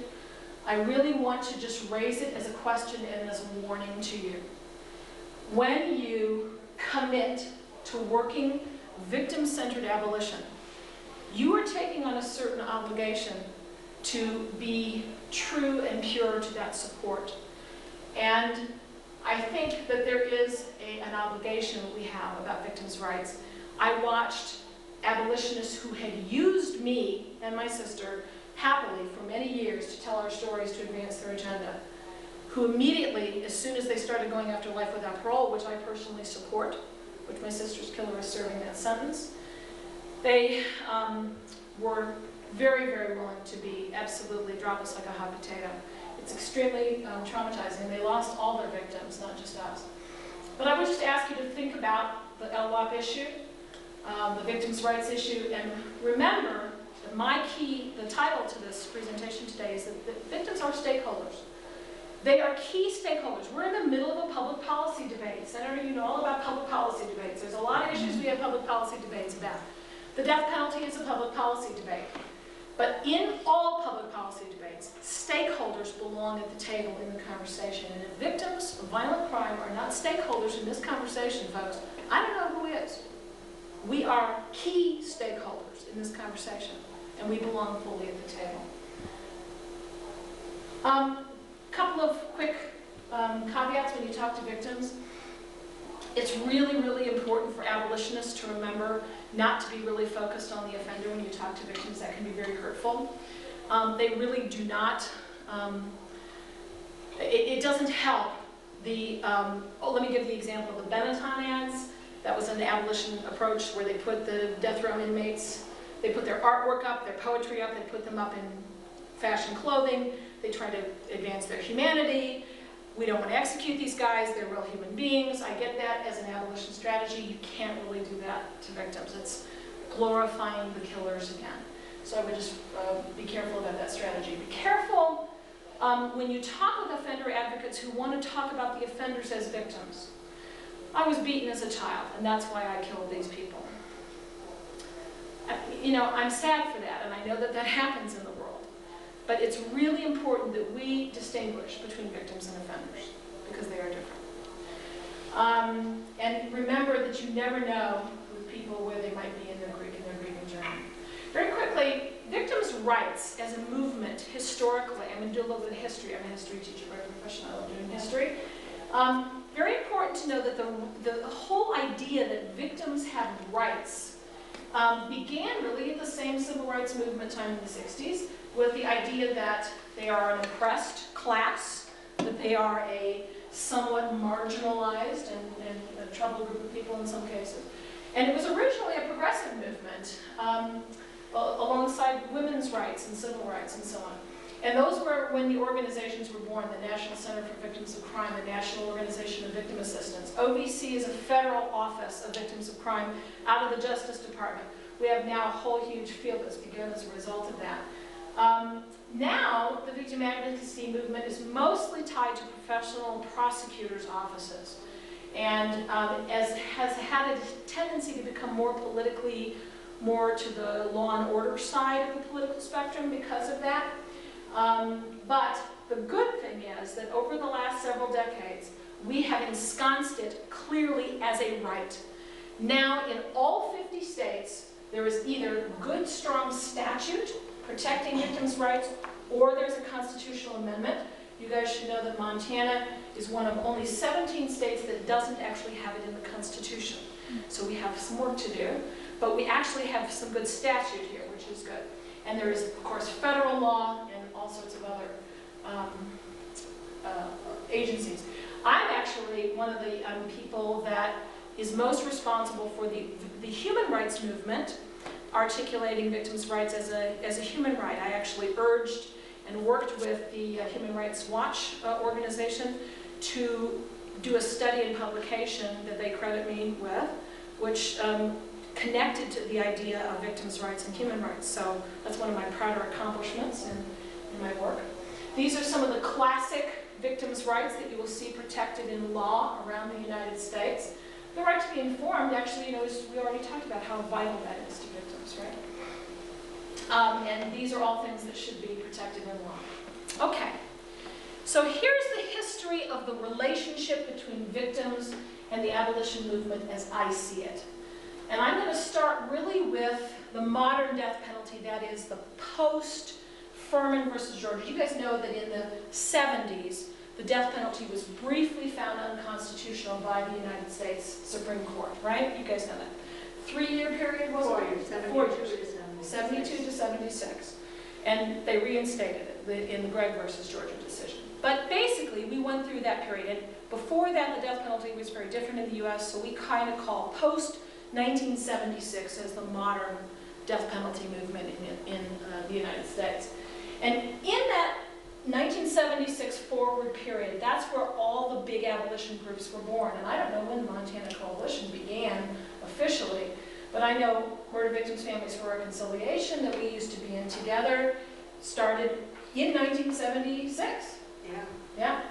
I really want to just raise it as a question and as a warning to you. When you commit to working victim-centered abolition, you are taking on a certain obligation to be true and pure to that support. And I think that there is an obligation that we have about victims' rights. I watched abolitionists who had used me and my sister happily for many years to tell our stories to advance their agenda, who immediately, as soon as they started going after life without parole, which I personally support, which my sister's killer is serving that sentence, they were very, very willing to be absolutely drop us like a hot potato. It's extremely traumatizing. They lost all their victims, not just us. But I would just ask you to think about the LWOP issue, the victims' rights issue, and remember that the title to this presentation today is that victims are stakeholders. They are key stakeholders. We're in the middle of a public policy debate. Senator, you know all about public policy debates. There's a lot of issues we have public policy debates about. The death penalty is a public policy debate. But in all public policy debates, stakeholders belong at the table in the conversation. And if victims of violent crime are not stakeholders in this conversation, folks, I don't know who is. We are key stakeholders in this conversation, and we belong fully at the table. Couple of quick caveats when you talk to victims. It's really, really important for abolitionists to remember not to be really focused on the offender when you talk to victims. That can be very hurtful. They really do not, it doesn't help Let me give the example of the Benetton ads. That was an abolition approach where they put the death row inmates, they put their artwork up, their poetry up, they put them up in fashion clothing, they try to advance their humanity. We don't want to execute these guys, they're real human beings. I get that as an abolition strategy. You can't really do that to victims. It's glorifying the killers again. So I would just be careful about that strategy. Be careful when you talk with offender advocates who want to talk about the offenders as victims. I was beaten as a child, and that's why I killed these people. I'm sad for that, and I know that that happens in the world. But it's really important that we distinguish between victims and offenders, because they are different. And remember that you never know with people where they might be in their grieving journey. Very quickly, victims' rights as a movement, historically, I'm going to do a little bit of history. I'm a history teacher by profession. I love doing history. Very important to know that the whole idea that victims have rights began really at the same civil rights movement time in the 60s, with the idea that they are an oppressed class, that they are a somewhat marginalized and a troubled group of people in some cases. And it was originally a progressive movement alongside women's rights and civil rights and so on. And those were when the organizations were born: the National Center for Victims of Crime, the National Organization of Victim Assistance. OVC is a federal office of victims of crime out of the Justice Department. We have now a whole huge field that's begun as a result of that. Now, the victim advocacy movement is mostly tied to professional prosecutors' offices, and has had a tendency to become more to the law and order side of the political spectrum because of that. But the good thing is that over the last several decades, we have ensconced it clearly as a right. Now, in all 50 states, there is either good, strong statute protecting victims' rights, or there's a constitutional amendment. You guys should know that Montana is one of only 17 states that doesn't actually have it in the Constitution. So we have some work to do, but we actually have some good statute here, which is good. And there is, of course, federal law and all sorts of other agencies. I'm actually one of the people that is most responsible for the human rights movement, articulating victims' rights as a human right. I actually urged and worked with the Human Rights Watch organization to do a study and publication that they credit me with, which connected to the idea of victims' rights and human rights. So that's one of my prouder accomplishments in my work. These are some of the classic victims' rights that you will see protected in law around the United States. The right to be informed, actually, we already talked about how vital that is to victims, right? And these are all things that should be protected in law. Okay, so here's the history of the relationship between victims and the abolition movement as I see it. And I'm going to start really with the modern death penalty, that is the post-Furman versus Georgia. You guys know that in the 70s, the death penalty was briefly found unconstitutional by the United States Supreme Court, right? You guys know that. 3-year period, was it? 4 years. 72 to 76. And they reinstated it in the Gregg versus Georgia decision. But basically, we went through that period. And before that, the death penalty was very different in the US, so we kind of call post-1976 as the modern death penalty movement in the United States. And in that 1976 forward period, that's where all the big abolition groups were born. And I don't know when the Montana Coalition began officially, but I know Murder Victims Families for Reconciliation, that we used to be in together, started in 1976. Yeah.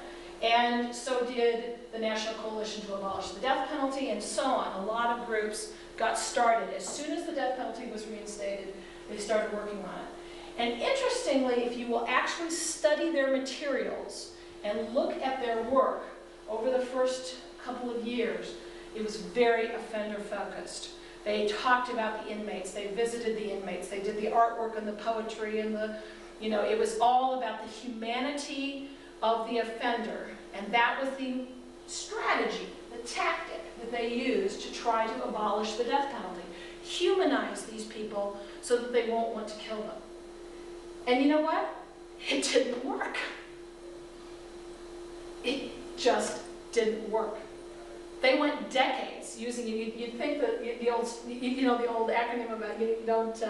And so did the National Coalition to Abolish the Death Penalty, and so on. A lot of groups got started. As soon as the death penalty was reinstated, they started working on it. And interestingly, if you will actually study their materials and look at their work over the first couple of years, it was very offender-focused. They talked about the inmates, they visited the inmates, they did the artwork and the poetry and it was all about the humanity of the offender. And that was the strategy, the tactic that they used to try to abolish the death penalty. Humanize these people so that they won't want to kill them. And you know what? It didn't work. It just didn't work. They went decades using it. You'd think that the old, the old acronym about you don't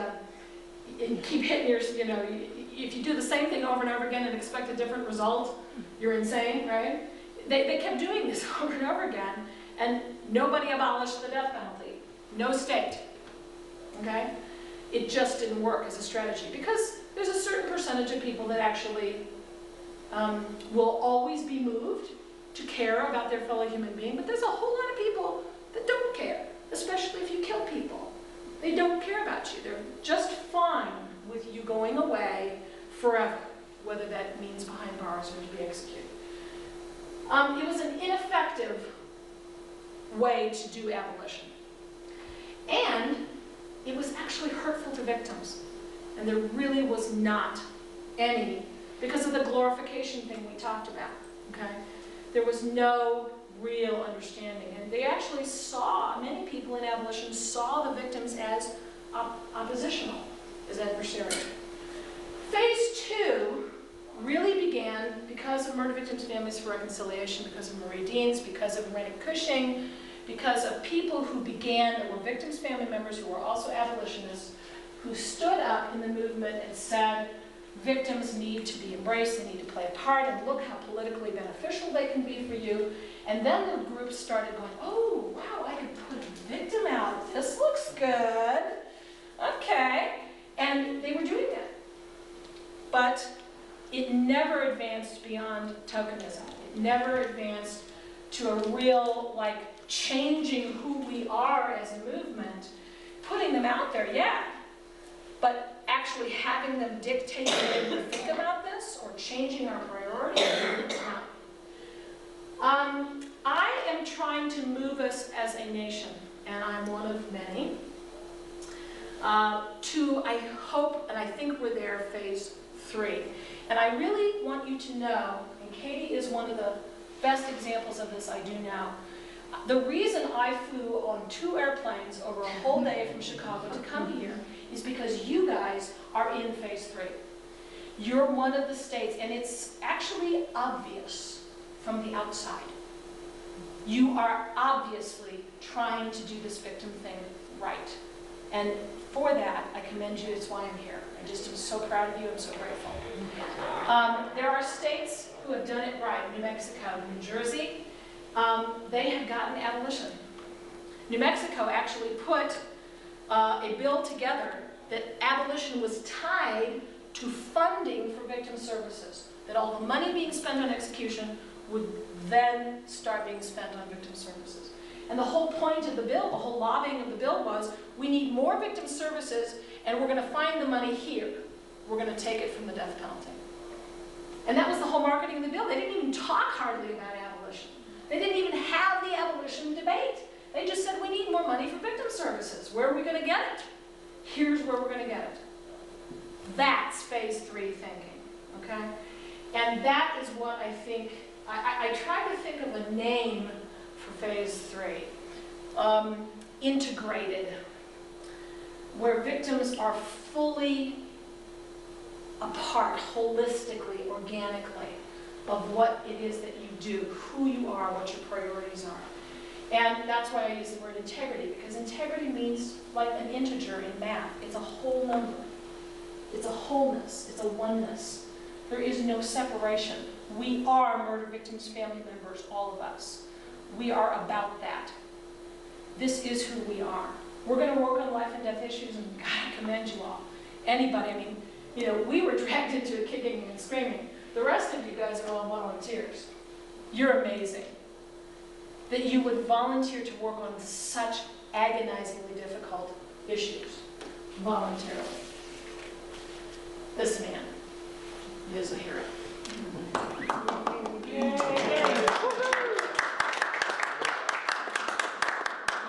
you keep hitting your, if you do the same thing over and over again and expect a different result, you're insane, right? They kept doing this over and over again, and nobody abolished the death penalty. No state, okay? It just didn't work as a strategy because there's a certain percentage of people that actually will always be moved to care about their fellow human being, but there's a whole lot of people that don't care, especially if you kill people. They don't care about you. They're just fine with you going away forever, whether that means behind bars or to be executed. It was an ineffective way to do abolition. And it was actually hurtful to victims. And there really was not any, because of the glorification thing we talked about, okay? There was no real understanding. And they actually saw, many people in abolition saw the victims as oppositional, as adversarial. Phase 2 really began because of Murder Victims' Families for Reconciliation, because of Marie Deans, because of Rennie Cushing, because of people who began, that were victims' family members who were also abolitionists, who stood up in the movement and said, victims need to be embraced, they need to play a part, and look how politically beneficial they can be for you. And then the groups started going, oh, wow, I could put a victim out. This looks good. Okay. And they were doing that. But it never advanced beyond tokenism. It never advanced to a real, changing who we are as a movement. Putting them out there, yeah. But actually having them dictate the way we think about this or changing our priorities, no. I am trying to move us as a nation, and I'm one of many, to, I hope, and I think we're there, phase 3. And I really want you to know, and Katie is one of the best examples of this I do now, the reason I flew on 2 airplanes over a whole day from Chicago to come here is because you guys are in phase 3. You're one of the states, and it's actually obvious from the outside. You are obviously trying to do this victim thing right. And for that, I commend you. It's why I'm here. I just am so proud of you. I'm so grateful. There are states who have done it right. New Mexico, New Jersey, they have gotten abolition. New Mexico actually put a bill together that abolition was tied to funding for victim services, that all the money being spent on execution would then start being spent on victim services. And the whole point of the bill, the whole lobbying of the bill was, we need more victim services, and we're going to find the money here. We're going to take it from the death penalty. And that was the whole marketing of the bill. They didn't even talk hardly about abolition. They didn't even have the abolition debate. They just said, we need more money for victim services. Where are we going to get it? Here's where we're going to get it. That's phase 3 thinking, okay? And that is what I think, I try to think of a name for phase 3. Integrated, where victims are fully a part, holistically, organically, of what it is that you do, who you are, what your priorities are. And that's why I use the word integrity, because integrity means like an integer in math. It's a whole number. It's a wholeness. It's a oneness. There is no separation. We are murder victims' family members, all of us. We are about that. This is who we are. We're going to work on life and death issues, and God, I commend you all. Anybody, I mean, we were dragged into it kicking and screaming. The rest of you guys are all volunteers. You're amazing. That you would volunteer to work on such agonizingly difficult issues voluntarily. This man is a hero. Yay.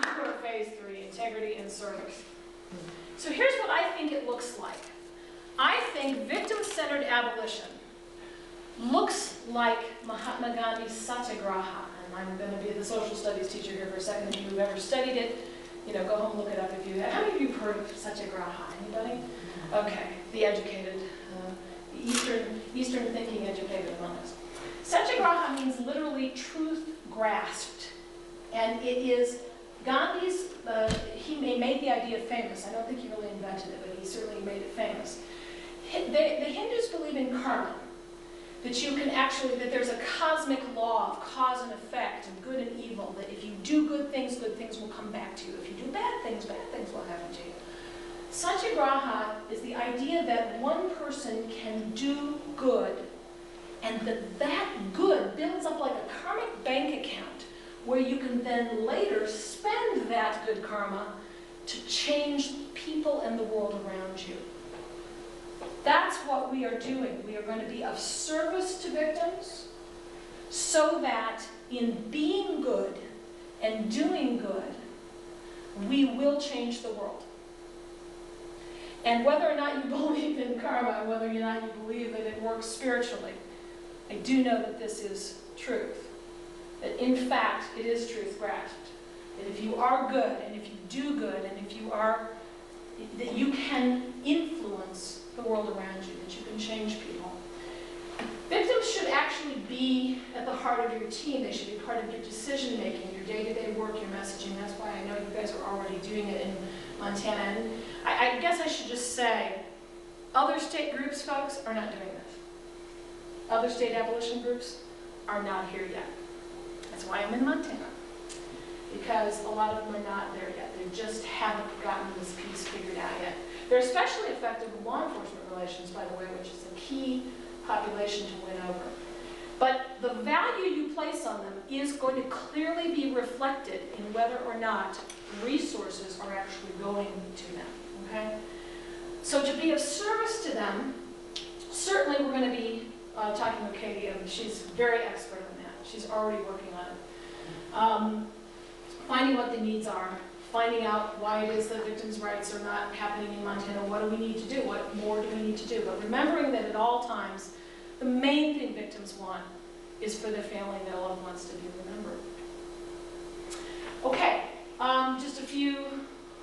You are phase 3, integrity and service. So here's what I think it looks like. I think victim-centered abolition looks like Mahatma Gandhi's satyagraha. And I'm going to be the social studies teacher here for a second. If you've ever studied it, go home and look it up if you have. How many of you have heard of satyagraha? Anybody? Okay, the educated, the Eastern thinking educated among us. Satyagraha means literally truth grasped. And it is Gandhi's, he made the idea famous. I don't think he really invented it, but he certainly made it famous. The Hindus believe in karma, that you can actually, that there's a cosmic law of cause and effect and good and evil, that if you do good things will come back to you. If you do bad things will happen to you. Satyagraha is the idea that one person can do good, and that good builds up like a karmic bank account, where you can then later spend that good karma to change people and the world around you. That's what we are doing. We are going to be of service to victims so that in being good and doing good, we will change the world. And whether or not you believe in karma, and whether or not you believe that it works spiritually, I do know that this is truth. That in fact, it is truth grasped. That if you are good, and if you do good, and if you are, that you can influence the world around you, that you can change people. Victims should actually be at the heart of your team. They should be part of your decision making, your day-to-day work, your messaging. That's why I know you guys are already doing it in Montana. And I guess I should just say, other state groups, folks, are not doing this. Other state abolition groups are not here yet. That's why I'm in Montana. Because a lot of them are not there yet. They just haven't gotten this piece figured out yet. They're especially effective in law enforcement relations, by the way, which is a key population to win over. But the value you place on them is going to clearly be reflected in whether or not resources are actually going to them, okay? So to be of service to them, certainly we're going to be talking with Katie, and she's very expert on that. She's already working on it. Finding what the needs are, finding out why it is that victims' rights are not happening in Montana. What do we need to do? What more do we need to do? But remembering that at all times, the main thing victims want is for their family and their loved ones to be remembered. Okay, just a few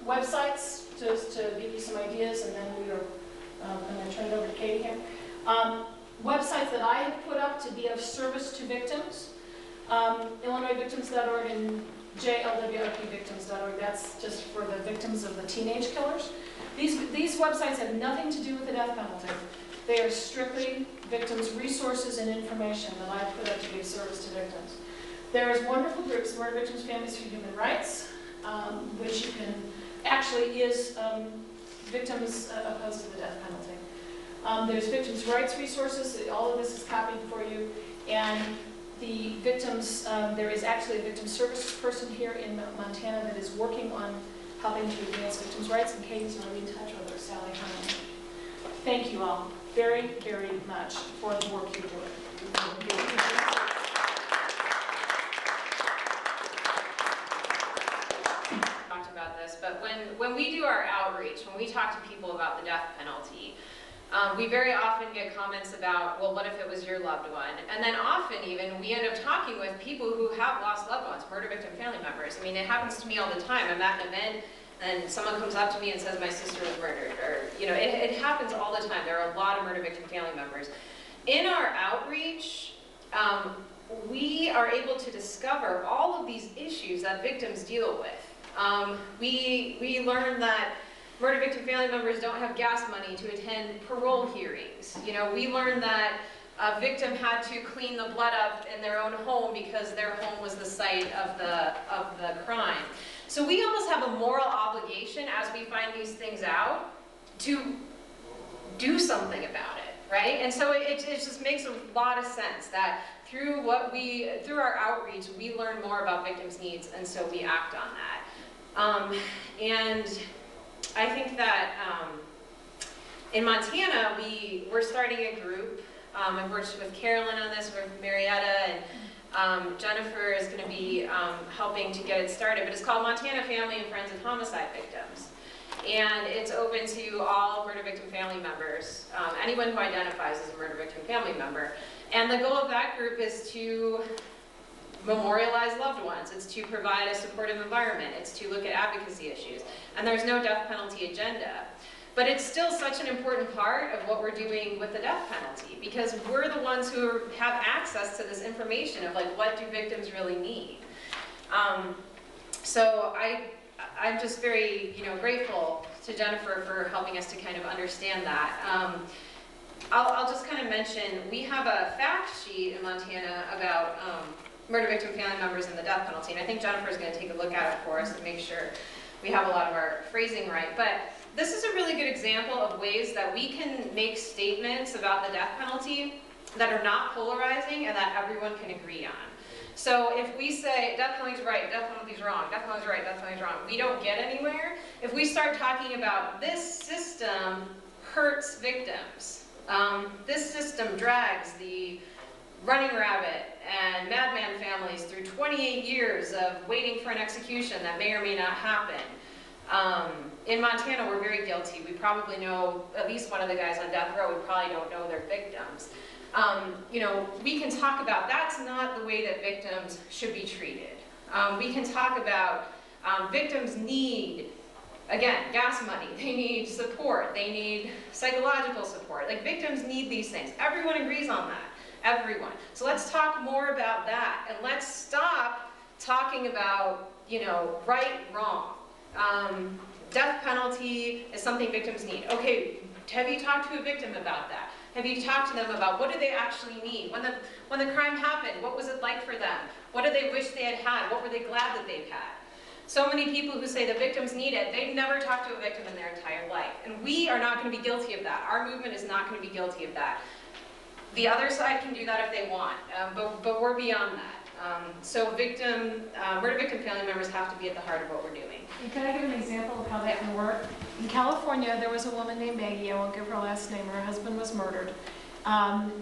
websites just to give you some ideas, and then we are going to turn it over to Katie here. Websites that I have put up to be of service to victims, IllinoisVictims.org and JLWRPVictims.org. That's just for the victims of the teenage killers. These websites have nothing to do with the death penalty. They are strictly victims' resources and information that I put up to be of service to victims. There's wonderful groups, Murder Victims Families for Human Rights, which you can, actually is victims opposed to the death penalty. There's victims' rights resources. All of this is copied for you. And the victims, there is actually a victim services person here in Montana that is working on helping to advance victims' rights, and Katie's already in touch with her, Sally Hunt. Thank you all very, very much for the work you're doing. Talked about this, but when we do our outreach, when we talk to people about the death penalty, we very often get comments about, well, what if it was your loved one? And then often even, we end up talking with people who have lost loved ones, murder victim family members. I mean, it happens to me all the time. I'm at an event, and someone comes up to me and says, my sister was murdered. Or, you know, it happens all the time. There are a lot of murder victim family members. In our outreach, we are able to discover all of these issues that victims deal with. We learn that murder victim family members don't have gas money to attend parole hearings. You know, we learned that a victim had to clean the blood up in their own home because their home was the site of the crime. So we almost have a moral obligation as we find these things out to do something about it, right? And so it just makes a lot of sense that through our outreach, we learn more about victims' needs, and so we act on that. And I think that in Montana, we're starting a group. I've worked with Carolyn on this, with Marietta, and Jennifer is going to be helping to get it started. But it's called Montana Family and Friends of Homicide Victims. And it's open to all murder victim family members, anyone who identifies as a murder victim family member. And the goal of that group is to memorialize loved ones. It's to provide a supportive environment. It's to look at advocacy issues. And there's no death penalty agenda. But it's still such an important part of what we're doing with the death penalty, because we're the ones who have access to this information of like, what do victims really need? So I'm just very, grateful to Jennifer for helping us to kind of understand that. I'll just kind of mention, we have a fact sheet in Montana about murder victim family members and the death penalty, and I think Jennifer is going to take a look at it for us and make sure we have a lot of our phrasing right. But this is a really good example of ways that we can make statements about the death penalty that are not polarizing and that everyone can agree on. So if we say death penalty's right, death penalty's wrong, death penalty's right, death penalty's wrong, we don't get anywhere. If we start talking about this system hurts victims, this system drags the Running Rabbit and Madman families through 28 years of waiting for an execution that may or may not happen. In Montana, we're very guilty. We probably know at least one of the guys on death row. We probably don't know their victims. We can talk about that's not the way that victims should be treated. We can talk about victims need, again, gas money. They need support. They need psychological support. Like, victims need these things. Everyone agrees on that. Everyone. So let's talk more about that, and let's stop talking about, right, wrong. Death penalty is something victims need. Okay, have you talked to a victim about that? Have you talked to them about what do they actually need? When the crime happened, what was it like for them? What do they wish they had had? What were they glad that they've had? So many people who say the victims need it, they've never talked to a victim in their entire life. And we are not going to be guilty of that. Our movement is not going to be guilty of that. The other side can do that if they want, but we're beyond that. So murder victim family members have to be at the heart of what we're doing. And can I give an example of how that can work? In California, there was a woman named Maggie. I won't give her last name. Her husband was murdered.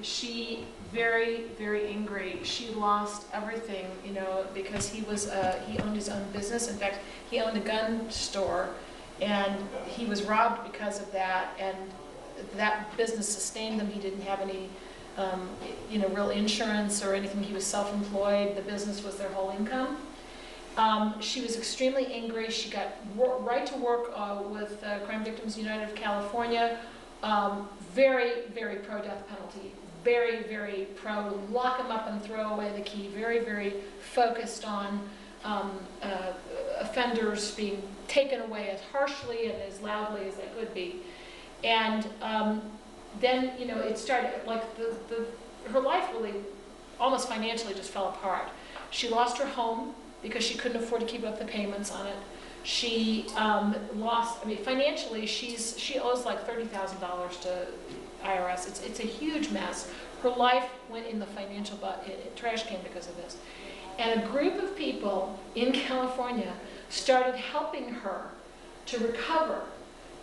She very, very angry. She lost everything, because he owned his own business. In fact, he owned a gun store, and he was robbed because of that. And that business sustained them. He didn't have any, real insurance or anything. He was self-employed. The business was their whole income. She was extremely angry. She got right to work with Crime Victims United of California. Very, very pro-death penalty. Very, very pro lock them up and throw away the key. Very, very focused on offenders being taken away as harshly and as loudly as they could be. And then, it started, like, her life really, almost financially, just fell apart. She lost her home because she couldn't afford to keep up the payments on it. She financially, she owes like $30,000 to IRS. It's a huge mess. Her life went in the financial trash can because of this. And a group of people in California started helping her to recover.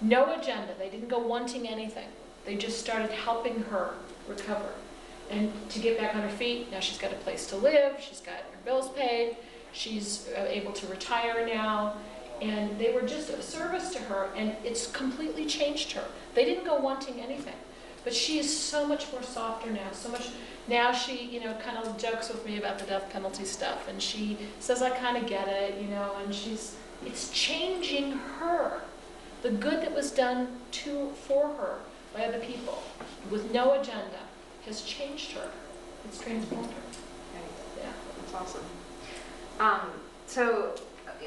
No agenda. They didn't go wanting anything. They just started helping her recover and to get back on her feet. Now she's got a place to live. She's got her bills paid. She's able to retire now. And they were just of service to her, and it's completely changed her. They didn't go wanting anything. But she is so much more softer now, now she, kind of jokes with me about the death penalty stuff, and she says, I kind of get it, and it's changing her. The good that was done for her by other people with no agenda has changed her. It's transformed her. Yeah, that's awesome. So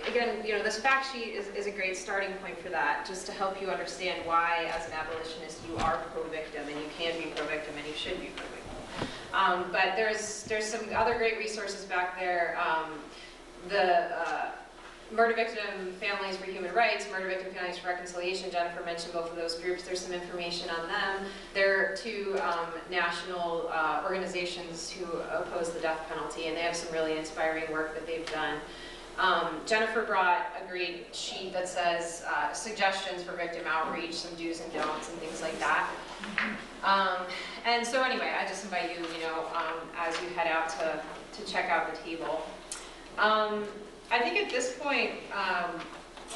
again, this fact sheet is a great starting point for that, just to help you understand why, as an abolitionist, you are pro-victim, and you can be pro-victim, and you should be pro-victim. But there's some other great resources back there. The Murder Victim Families for Human Rights, Murder Victim Families for Reconciliation, Jennifer mentioned both of those groups. There's some information on them. There are two national organizations who oppose the death penalty, and they have some really inspiring work that they've done. Jennifer brought a great sheet that says suggestions for victim outreach, some do's and don'ts and things like that. And so anyway, I just invite you, as you head out to check out the table. I think at this point,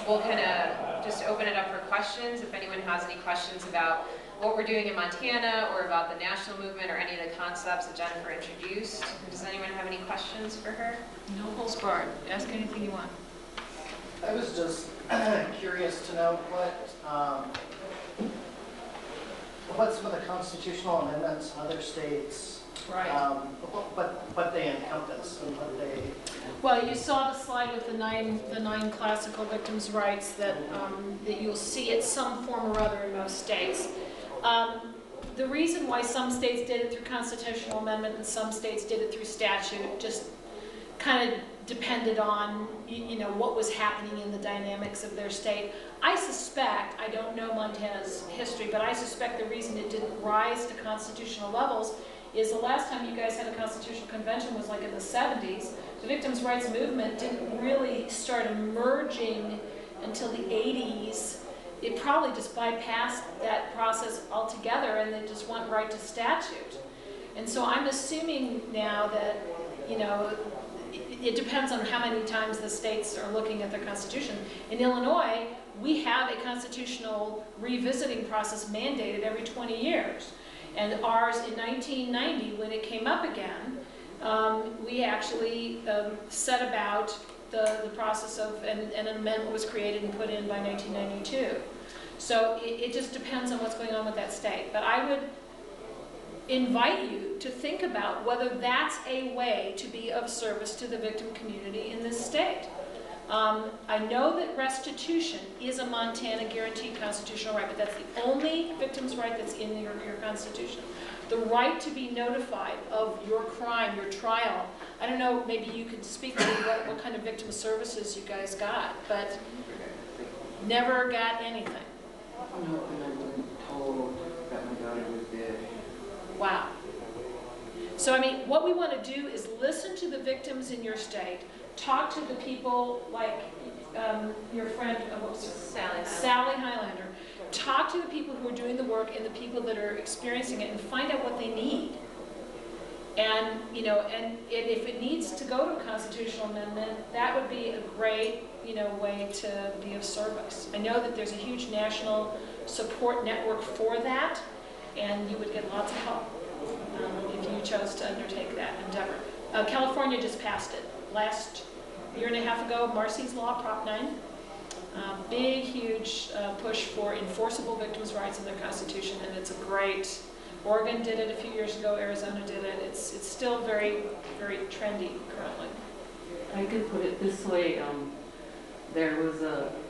we'll kind of just open it up for questions. If anyone has any questions about what we're doing in Montana or about the national movement or any of the concepts that Jennifer introduced. Does anyone have any questions for her? No holds barred. Ask anything you want. I was just curious to know what's with the constitutional amendments in other states? Right. What they encompass and what they... Well, you saw the slide with the nine classical victims' rights that you'll see at some form or other in most states. The reason why some states did it through constitutional amendment and some states did it through statute just kind of depended on what was happening in the dynamics of their state. I suspect, I don't know Montana's history, but I suspect the reason it didn't rise to constitutional levels is the last time you guys had a constitutional convention was like in the 70s. The victims' rights movement didn't really start emerging until the 80s. It probably just bypassed that process altogether and they just went right to statute. And so I'm assuming now that, it depends on how many times the states are looking at their constitution. In Illinois, we have a constitutional revisiting process mandated every 20 years. And ours in 1990, when it came up again, we actually set about the process of, and an amendment was created and put in by 1992. So it just depends on what's going on with that state. But I would invite you to think about whether that's a way to be of service to the victim community in this state. I know that restitution is a Montana guaranteed constitutional right, but that's the only victim's right that's in your Constitution. The right to be notified of your crime, your trial. I don't know, maybe you could speak to what kind of victim services you guys got, but never got anything. I'm hoping I wasn't told that my daughter was dead. Wow. So, I mean, what we want to do is listen to the victims in your state, talk to the people like your friend, what was her? Sally Highlander. Talk to the people who are doing the work and the people that are experiencing it and find out what they need. And, and if it needs to go to a constitutional amendment, that would be a great, way to be of service. I know that there's a huge national support network for that, and you would get lots of help if you chose to undertake that endeavor. California just passed it last year and a half ago, Marcy's Law, Prop 9. Big, huge push for enforceable victims' rights in their Constitution, and it's a great. Oregon did it a few years ago. Arizona did it. It's still very, very trendy currently. I could put it this way. There was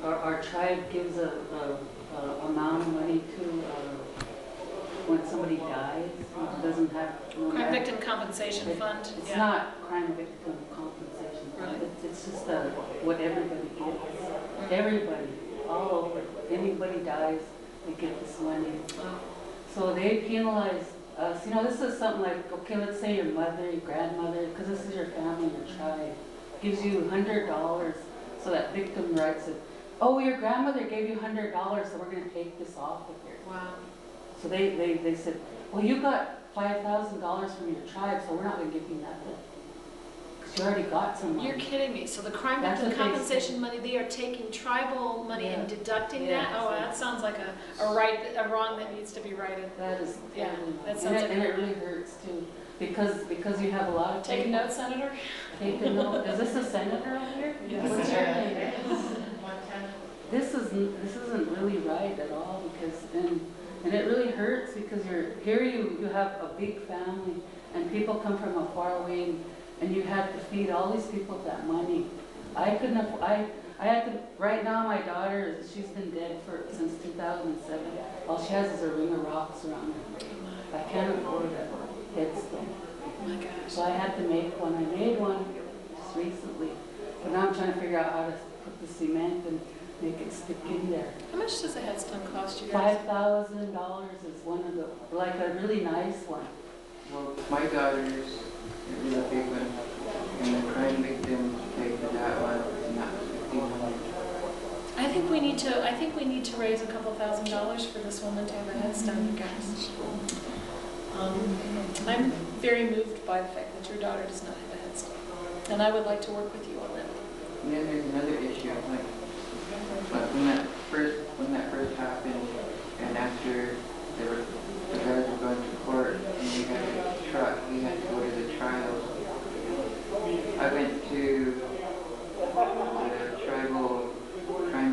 our tribe gives a amount of money to when somebody dies and doesn't have no Crime Victim Compensation Fund. It's not crime victim compensation fund. Really? It's just what everybody gets. Everybody, all over. Anybody dies, they get this money. Oh. So they penalize us. This is something like, okay, let's say your mother, your grandmother, because this is your family, your tribe, gives you $100 so that victim writes it. Oh, your grandmother gave you $100, so we're going to take this off of here. Wow. So they said, well, you got $5,000 from your tribe, so we're not going to give you nothing. Because you already got some money. You're kidding me. So the crime That's victim what they compensation money, they are taking tribal money and deducting Yeah. that? Oh, that sounds like a wrong that needs to be righted. That is, Yeah, that sounds like and it really hurts too, because you have a lot of Take a people. note, Senator? Take a note. Is this a senator over here? Yes. What's your name? This isn't really right at all, because and it really hurts because you have a big family and people come from a far away and you have to feed all these people that money. I had to, right now my daughter, she's been dead since 2007. All she has is a ring of rocks around her. I can't afford a headstone. Oh my gosh. So I had to make one. I made one just recently. But now I'm trying to figure out how to put the cement and make it stick in there. How much does a headstone cost you guys? $5,000 is one of the, like a really nice one. Well, my daughter's is a big one, and the crime victim paid for that one, and that was $1,500. I think we need to raise a couple $1,000s for this woman to have a headstone, you guys. I'm very moved by the fact that your daughter does not have a headstone, and I would like to work with you on that. And then there's another issue, like when that first happened, and after the guys were going to court, and we had to go to the trials. I went to the tribal crime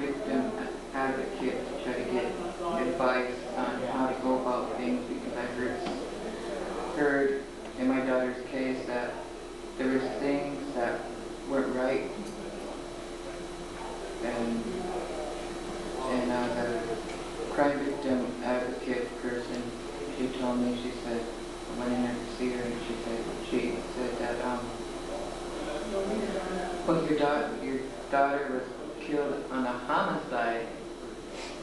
victim advocate to try to get advice on Well, your daughter was killed on a homicide,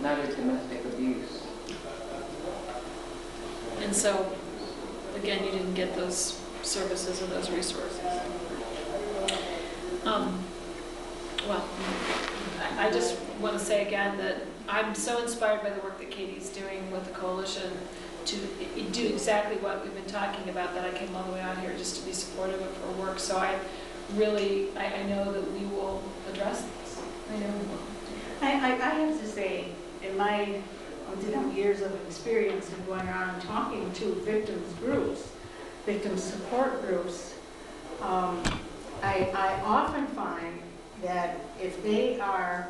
not a domestic abuse. And so, again, you didn't get those services or those resources. Well, I just want to say again that I'm so inspired by the work that Katie's doing with the coalition to do exactly what we've been talking about, that I came all the way out here just to be supportive of her work. So I know that we will address this. I know we will. I have to say, in my years of experience of going around and talking to victims groups, victim support groups, I often find that if they are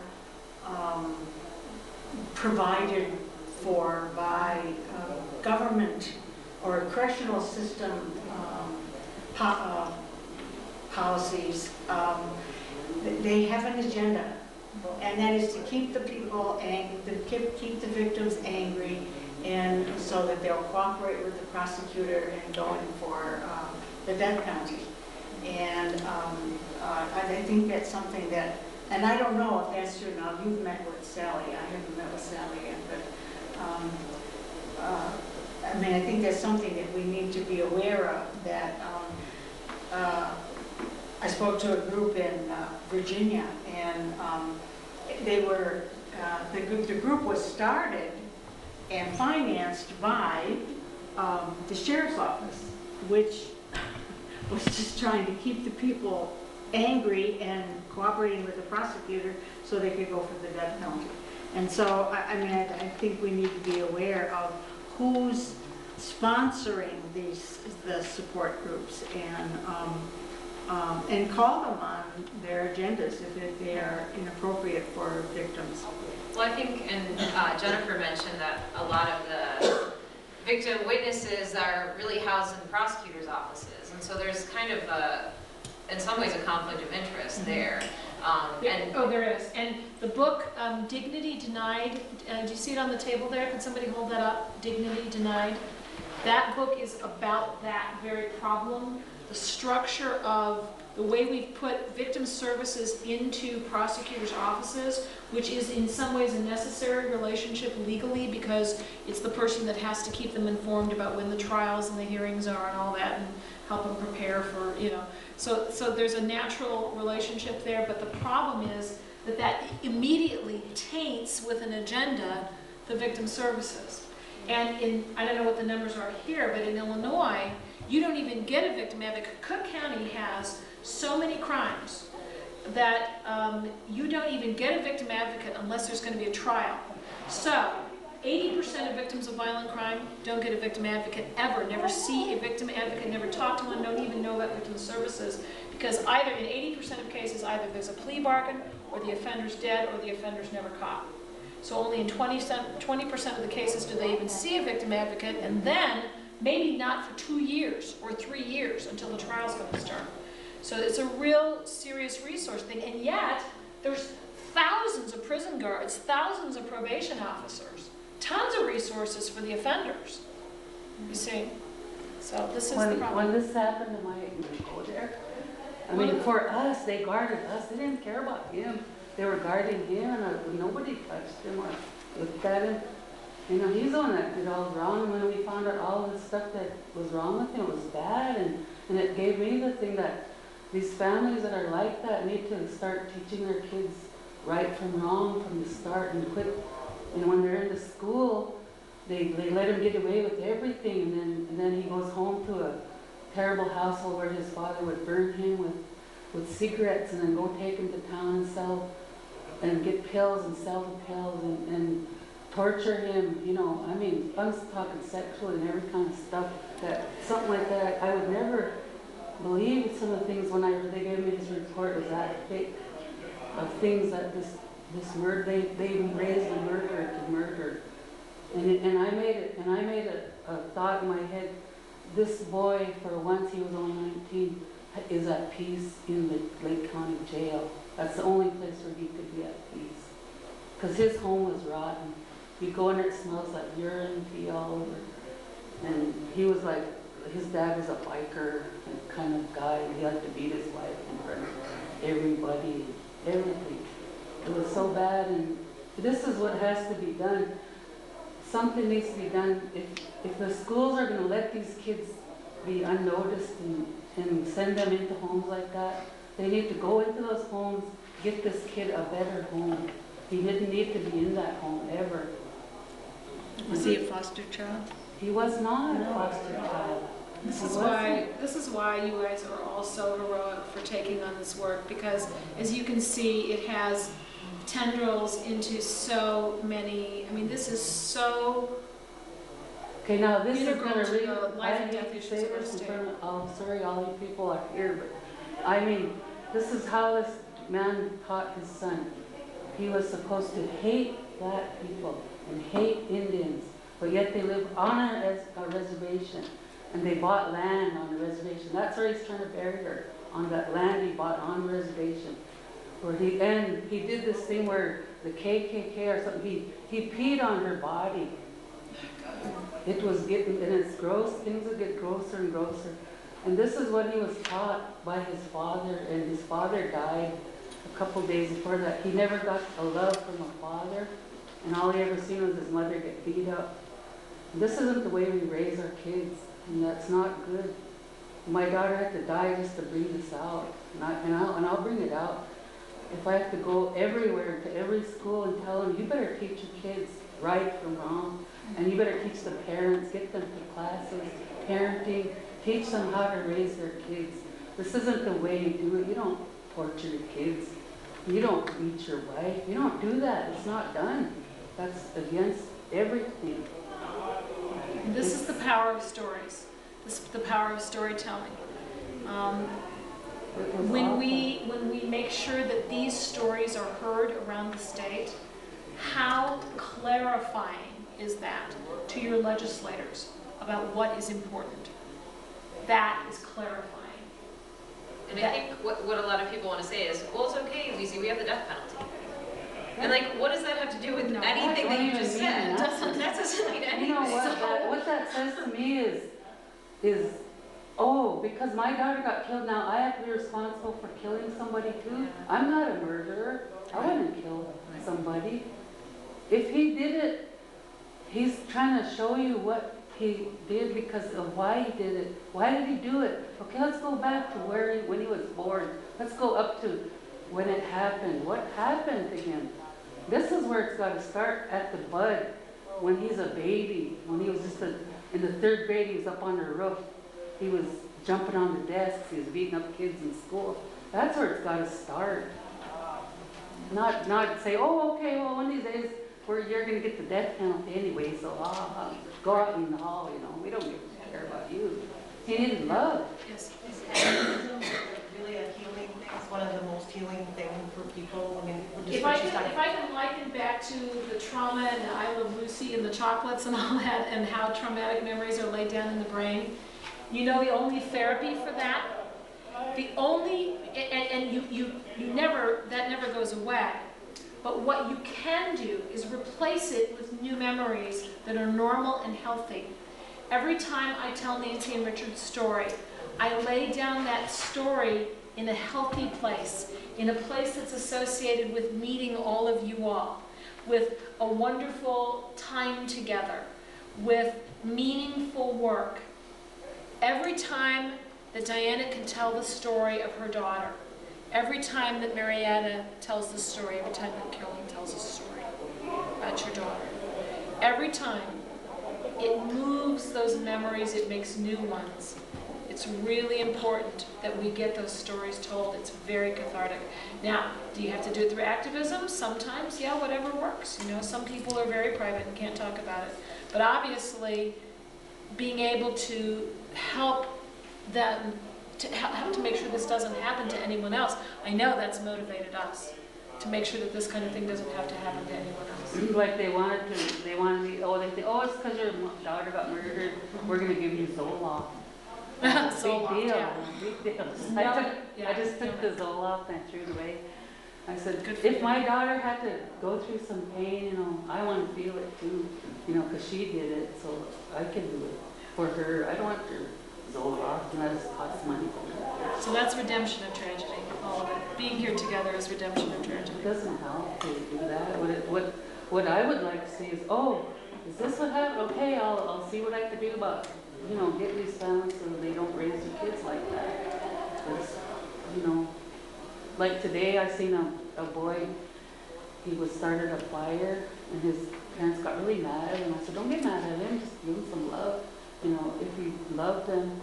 provided for by government or correctional system policies, they have an agenda, and that is to keep the people keep the victims angry, and so that they'll cooperate with the prosecutor in going for the death penalty. And I think that's something that, and I don't know if that's true. Now, you've met with Sally. I haven't met with Sally yet, but I mean, I think that's something that we need to be aware of. That I spoke to a group in Virginia, and they were the group was started and financed by the sheriff's office, which was just trying to keep the people angry and cooperating with the prosecutor so they could go for the death penalty. And so, I mean, I think we need to be aware of who's sponsoring the support groups, and call them on their agendas if they are inappropriate for victims. Well, I think, and Jennifer mentioned that a lot of the victim witnesses are really housed in prosecutors' offices. And so there's kind of in some ways, a conflict of interest there. There is. And the book, Dignity Denied, do you see it on the table there? Can somebody hold that up? Dignity Denied. That book is about that very problem. The structure of the way we've put victim services into prosecutors' offices, which is in some ways a necessary relationship legally, because it's the person that has to keep them informed about when the trials and the hearings are and all that, and help them prepare for, So there's a natural relationship there, but the problem is that immediately taints with an agenda the victim services. And I don't know what the numbers are here, but in Illinois, you don't even get a victim advocate. Cook County has so many crimes that you don't even get a victim advocate unless there's going to be a trial. So 80% of victims of violent crime don't get a victim advocate ever, never see a victim advocate, never talk to one, don't even know about victim services, because either in 80% of cases, either there's a plea bargain, or the offender's dead, or the offender's never caught. So only in 20% of the cases do they even see a victim advocate, and then maybe not for 2 years or 3 years until the trial's going to start. So it's a real serious resource thing, and yet there's thousands of prison guards, thousands of probation officers, tons of resources for the offenders, you see. So this is the problem. When this happened to my go there, I mean, for us, they guarded us. They didn't care about him. They were guarding him, and nobody touched him or looked at him. He's the one that did all wrong. When we found out all the stuff that was wrong with him, it was bad, and it gave me the thing that these families that are like that need to start teaching their kids right from wrong from the start, and quit. When they're in the school, they let him get away with everything, and then he goes home to a terrible household where his father would burn him with cigarettes, and then go take him to town and sell and get pills and sell the pills and torture him. I mean, I'm talking sexual and every kind of stuff. Something like that. I would never believe some of the things when they gave me his report was that fake of things that this murder, they raised a murderer to murder. And I made a thought in my head, this boy, for once he was only 19, is at peace in the Lake County jail. That's the only place where he could be at peace. Because his home was rotten. You go in there, it smells like urine, pee all over. And he was like, his dad was a biker kind of guy. He liked to beat his wife in prison. everybody, everything. It was so bad, and this is what has to be done. Something needs to be done. If the schools are going to let these kids be unnoticed and send them into homes like that, they need to go into those homes, get this kid a better home. He didn't need to be in that home ever. Was he a foster child? He was not a foster child. This is why you guys are all so heroic for taking on this work, because as you can see, it has tendrils into so many. I mean, this is so Okay, now this is integral going to to really, the life and I death hate to issues say of our this in state. front of, oh, sorry, all you people are here, but I mean, this is how this man taught his son. He was supposed to hate black people and hate Indians, but yet they live on a reservation, and they bought land on the reservation. That's where he's trying to bury her, on that land he bought on the reservation. Where he did this thing where the KKK or something, he peed on her body. It was getting, and it's gross, things would get grosser and grosser. And this is what he was taught by his father, and his father died a couple days before that. He never got a love from a father, and all he ever seen was his mother get beat up. This isn't the way we raise our kids, and that's not good. My daughter had to die just to bring this out, and I'll bring it out. If I have to go everywhere, to every school and tell them, you better teach your kids right from wrong, and you better teach the parents, get them to classes, parenting, teach them how to raise their kids. This isn't the way you do it. You don't torture your kids. You don't beat your wife. You don't do that. It's not done. That's against everything. This is the power of stories. This is the power of storytelling. It was When awful. we make sure that these stories are heard around the state, how clarifying is that to your legislators about what is important? That is clarifying. And I think what a lot of people want to say is, well, it's okay, we have the death penalty. And like, what does that have to do with No, anything that you just said? that doesn't mean anything. You know what that says to me is, oh, because my daughter got killed, now I have to be responsible for killing somebody too? I'm not a murderer. I wouldn't kill somebody. If he did it, he's trying to show you what he did because of why he did it. Why did he do it? Okay, let's go back to when he was born. Let's go up to when it happened. What happened to him? This is where it's got to start, at the bud, when he's a baby. When he was just in the third grade, he was up on the roof. He was jumping on the desks. He was beating up kids in school. That's where it's got to start. Not say, oh, okay, well, one of these days you're going to get the death penalty anyway, so go out in the hall, you know. We don't care about you. He needed love. Yes. Really a healing thing. It's one of the most healing things for people. I mean, just If what I she's talking can liken back to the trauma and the I Love Lucy and the chocolates and all that, and how traumatic memories are laid down in the brain, you know the only therapy for that, that never goes away. But what you can do is replace it with new memories that are normal and healthy. Every time I tell Nancy and Richard's story, I lay down that story in a healthy place, in a place that's associated with meeting all of you all, with a wonderful time together, with meaningful work. Every time that Diana can tell the story of her daughter, every time that Marietta tells the story, every time that Carolyn tells a story about your daughter, every time it moves those memories, it makes new ones. It's really important that we get those stories told. It's very cathartic. Now, do you have to do it through activism? Sometimes, yeah, whatever works. You know, some people are very private and can't talk about it. But obviously, being able to help them to make sure this doesn't happen to anyone else, I know that's motivated us to make sure that this kind of thing doesn't have to happen to anyone else. Like they wanted me, they think, oh, it's because your daughter got murdered, we're going to give you Zoloft. Zoloft, big deal, yeah. big deal. Yeah, I just took the Zoloft and I threw it away. I said, Good for if you. my daughter had to go through some pain, you know, I want to feel it too, you know, because she did it, so I can do it for her. I don't want her Zoloft, and that just costs money. So that's redemption of tragedy, all of it. being here together is redemption or tragedy. It doesn't help to do that. What I would like to see is, oh, is this what happened? Okay, I'll see what I can do about, you know, get these families so they don't raise their kids like that. It's, you know, like today I seen a boy, he was started a fire and his parents got really mad, and I said, don't get mad at him, just give him some love. You know, if you love them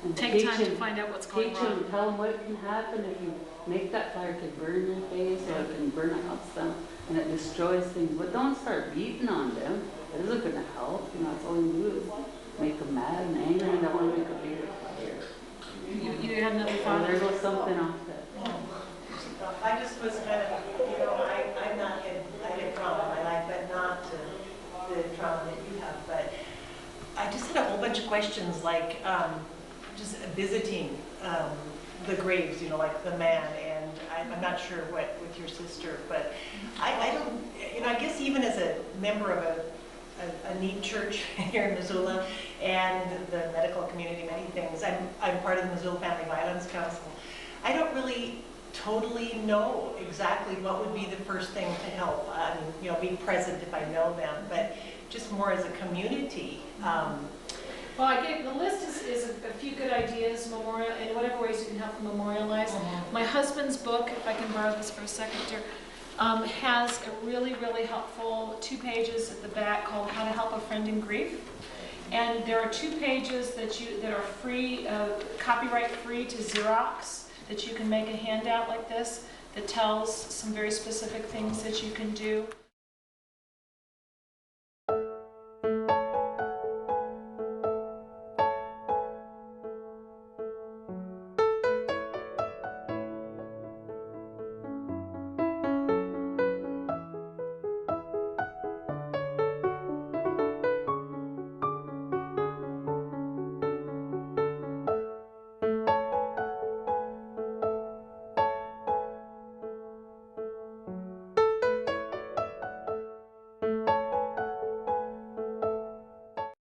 and Take time to find out what's going teach wrong. him, tell him what can happen if you make that fire, it can burn your face or it can burn a house down and it destroys things. But don't start beating on them. It isn't going to help. You know, that's all you do is make them mad and angry and they want to make a bigger fire. You had another So thought? there goes something off that. I just was kind of, you know, I've not had, I had trauma in my life, but not the trauma that you have. But I just had a whole bunch of questions, like just visiting the graves, you know, like the man, and I'm not sure what with your sister, but I don't, you know, I guess even as a member of a neat church here in Missoula and the medical community, many things, I'm part of the Missoula Family Violence Council. I don't really totally know exactly what would be the first thing to help. You know, be present if I know them, but just more as a community. Well, I gave, the list is a few good ideas, memorial, in whatever ways you can help them memorialize. My husband's book, if I can borrow this for a second, dear, has a really, really helpful 2 pages at the back called How to Help a Friend in Grief. And there are 2 pages that are free, copyright free to Xerox, that you can make a handout like this that tells some very specific things that you can do.